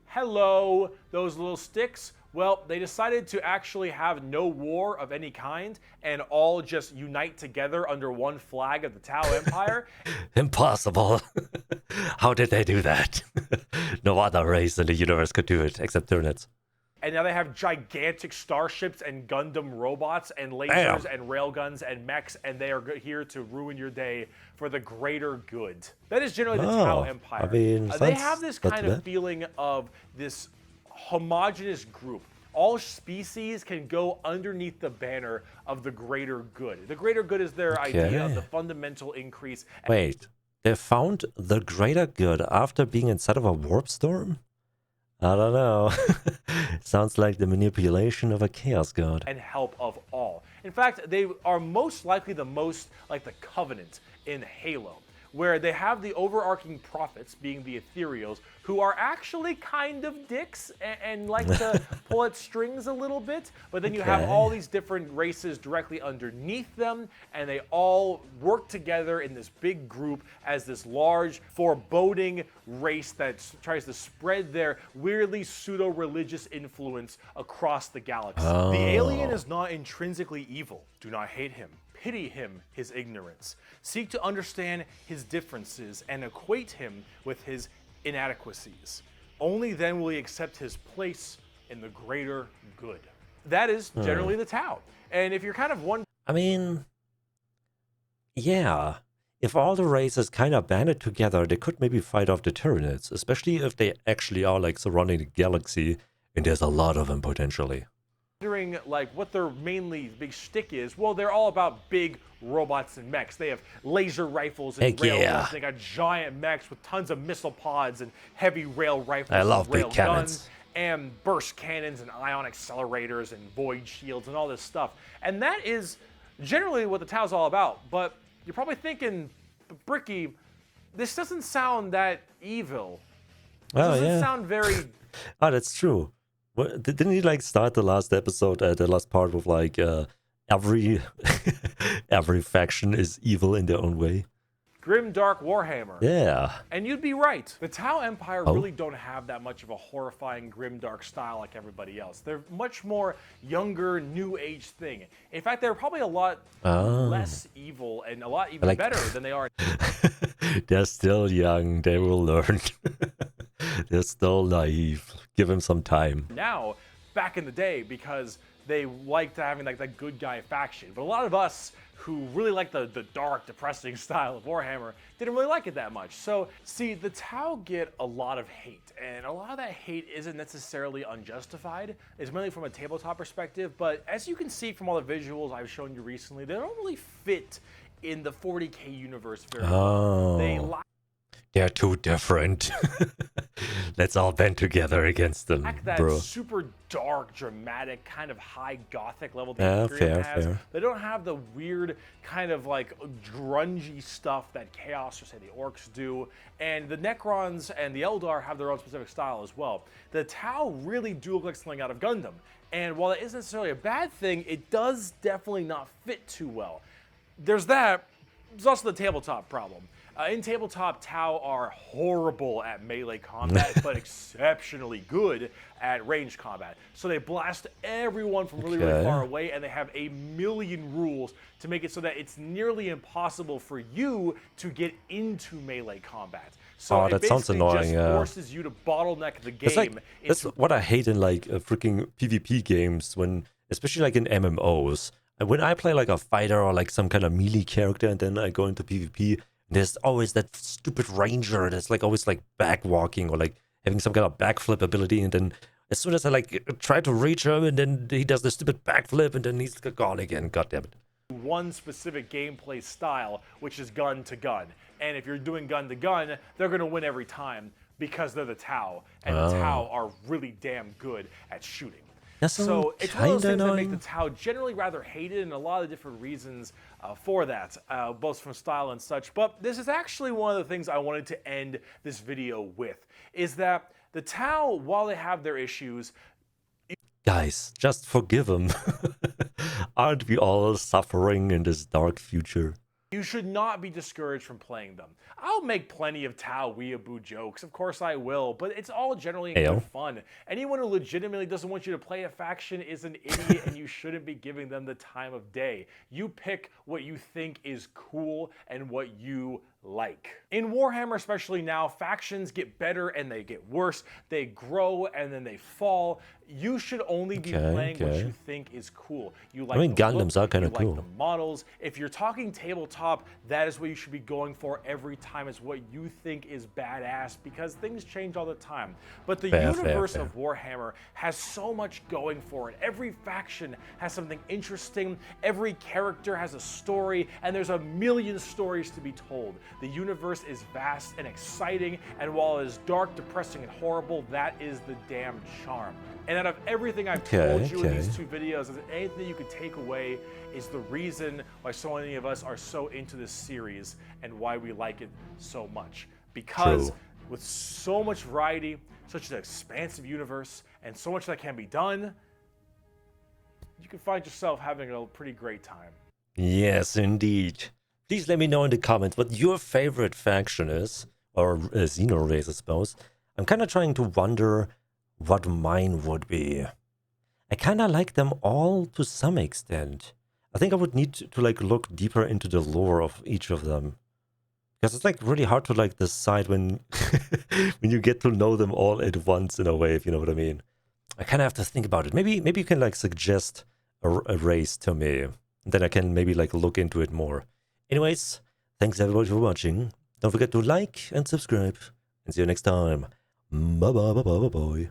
hello, those little sticks. Well, they decided to actually have no war of any kind and all just unite together under one flag of the Tau Empire. Impossible. How did they do that? No other race in the universe could do it except Tyranids. And now they have gigantic starships and Gundam robots and lasers Damn. and railguns and mechs, and they are here to ruin your day for the greater good. That is generally the Tau Empire. I mean, They sounds have this not kind too of bad. feeling of this homogenous group. All species can go underneath the banner of the greater good. The greater good is their idea of the fundamental increase. Wait, they found the greater good after being inside of a warp storm? I don't know. Sounds like the manipulation of a chaos god. And help of all. In fact, they are most likely the most like the Covenant in Halo, where they have the overarching prophets, being the ethereals, who are actually kind of dicks and like to pull at strings a little bit, but then you have all these different races directly underneath them, and they all work together in this big group as this large, foreboding race that tries to spread their weirdly pseudo-religious influence across the galaxy. The alien is not intrinsically evil. Do not hate him. Pity him, his ignorance. Seek to understand his differences and equate him with his inadequacies. Only then will he accept his place in the greater good. That is generally the Tau. And if you're kind of wondering... I mean, yeah. If all the races kind of banded together, they could maybe fight off the Tyranids, especially if they actually are like surrounding the galaxy, and there's a lot of them potentially. Like what their mainly big shtick is, well, they're all about big robots and mechs. They have laser rifles and Heck railguns. yeah. They got giant mechs with tons of missile pods and heavy rail rifles. I love and big rail cannons. guns and burst cannons and ion accelerators and void shields and all this stuff. And that is generally what the Tau's all about. But you're probably thinking, Bricky, this doesn't sound that evil. It doesn't sound very... Oh, that's true. Well, didn't he like start the last episode, the last part with like every every faction is evil in their own way? Grim Dark Warhammer. Yeah. And you'd be right. The Tau Empire really don't have that much of a horrifying grim dark style like everybody else. They're much more younger, new age thing. In fact, they're probably a lot less evil and a lot even better than they are. They're still young. They will learn. They're still naive. Give them some time. Now, back in the day, because they liked having like that good guy faction. But a lot of us who really like the dark, depressing style of Warhammer didn't really like it that much. So, see, the Tau get a lot of hate, and a lot of that hate isn't necessarily unjustified. It's mainly from a tabletop perspective, but as you can see from all the visuals I've shown you recently, they don't really fit in the 40k universe very well. They're too different. Let's all band together against them, that bro. super dark, dramatic, kind of high gothic level Yeah, the Imperium fair, has. fair. They don't have the weird kind of like grungy stuff that Chaos or say the Orcs do. And the Necrons and the Eldar have their own specific style as well. The Tau really do look like something out of Gundam. And while it isn't necessarily a bad thing, it does definitely not fit too well. There's that. There's also the tabletop problem. In tabletop, Tau are horrible at melee combat, but exceptionally good at ranged combat. So they blast everyone from really, really far away, and they have a million rules to make it so that it's nearly impossible for you to get into melee combat. So it that sounds basically annoying, just forces you to bottleneck the game. That's what I hate in like freaking PvP games, when especially like in MMOs. And when I play like a fighter or like some kind of melee character, and then I go into PvP, there's always that stupid ranger that's like always like backwalking or like having some kind of backflip ability, and then as soon as I like try to reach him, and then he does the stupid backflip, and then he's gone again. God damn it. One specific gameplay style, which is gun to gun. And if you're doing gun to gun, they're going to win every time because they're the Tau, and the Tau are really damn good at shooting. So it's one of those things that make the Tau generally rather hated, and a lot of different reasons for that, both from style and such. But this is actually one of the things I wanted to end this video with, is that the Tau, while they have their issues, Guys, just forgive him. Aren't we all suffering in this dark future? You should not be discouraged from playing them. I'll make plenty of Tau weeaboo jokes, of course I will, but it's all generally in good fun. Anyone who legitimately doesn't want you to play a faction is an idiot and you shouldn't be giving them the time of day. You pick what you think is cool and what you like. In Warhammer, especially now, factions get better and they get worse. They grow and then they fall. You should only be playing what you think is cool. You like Gundams are kind of cool. Like the models. If you're talking tabletop, that is what you should be going for every time. Is what you think is badass, because things change all the time. But the universe of Warhammer has so much going for it. Every faction has something interesting. Every character has a story, and there's a million stories to be told. The universe is vast and exciting, and while it is dark, depressing, and horrible, that is the damn charm. And out of everything I've told you in these two videos, is anything that you could take away is the reason why so many of us are so into this series and why we like it so much. Because with so much variety, such an expansive universe, and so much that can be done, you can find yourself having a pretty great time. Yes, indeed. Please let me know in the comments what your favorite faction is, or Xenorace, I suppose. I'm kind of trying to wonder what mine would be. I kind of like them all to some extent. I think I would need to like look deeper into the lore of each of them, because it's like really hard to like decide when when you get to know them all at once, in a way, if you know what I mean. I kind of have to think about it. Maybe you can like suggest a race to me, and then I can maybe like look into it more. Anyways, thanks everybody for watching. Don't forget to like and subscribe, and see you next time. Bye bye bye bye bye bye.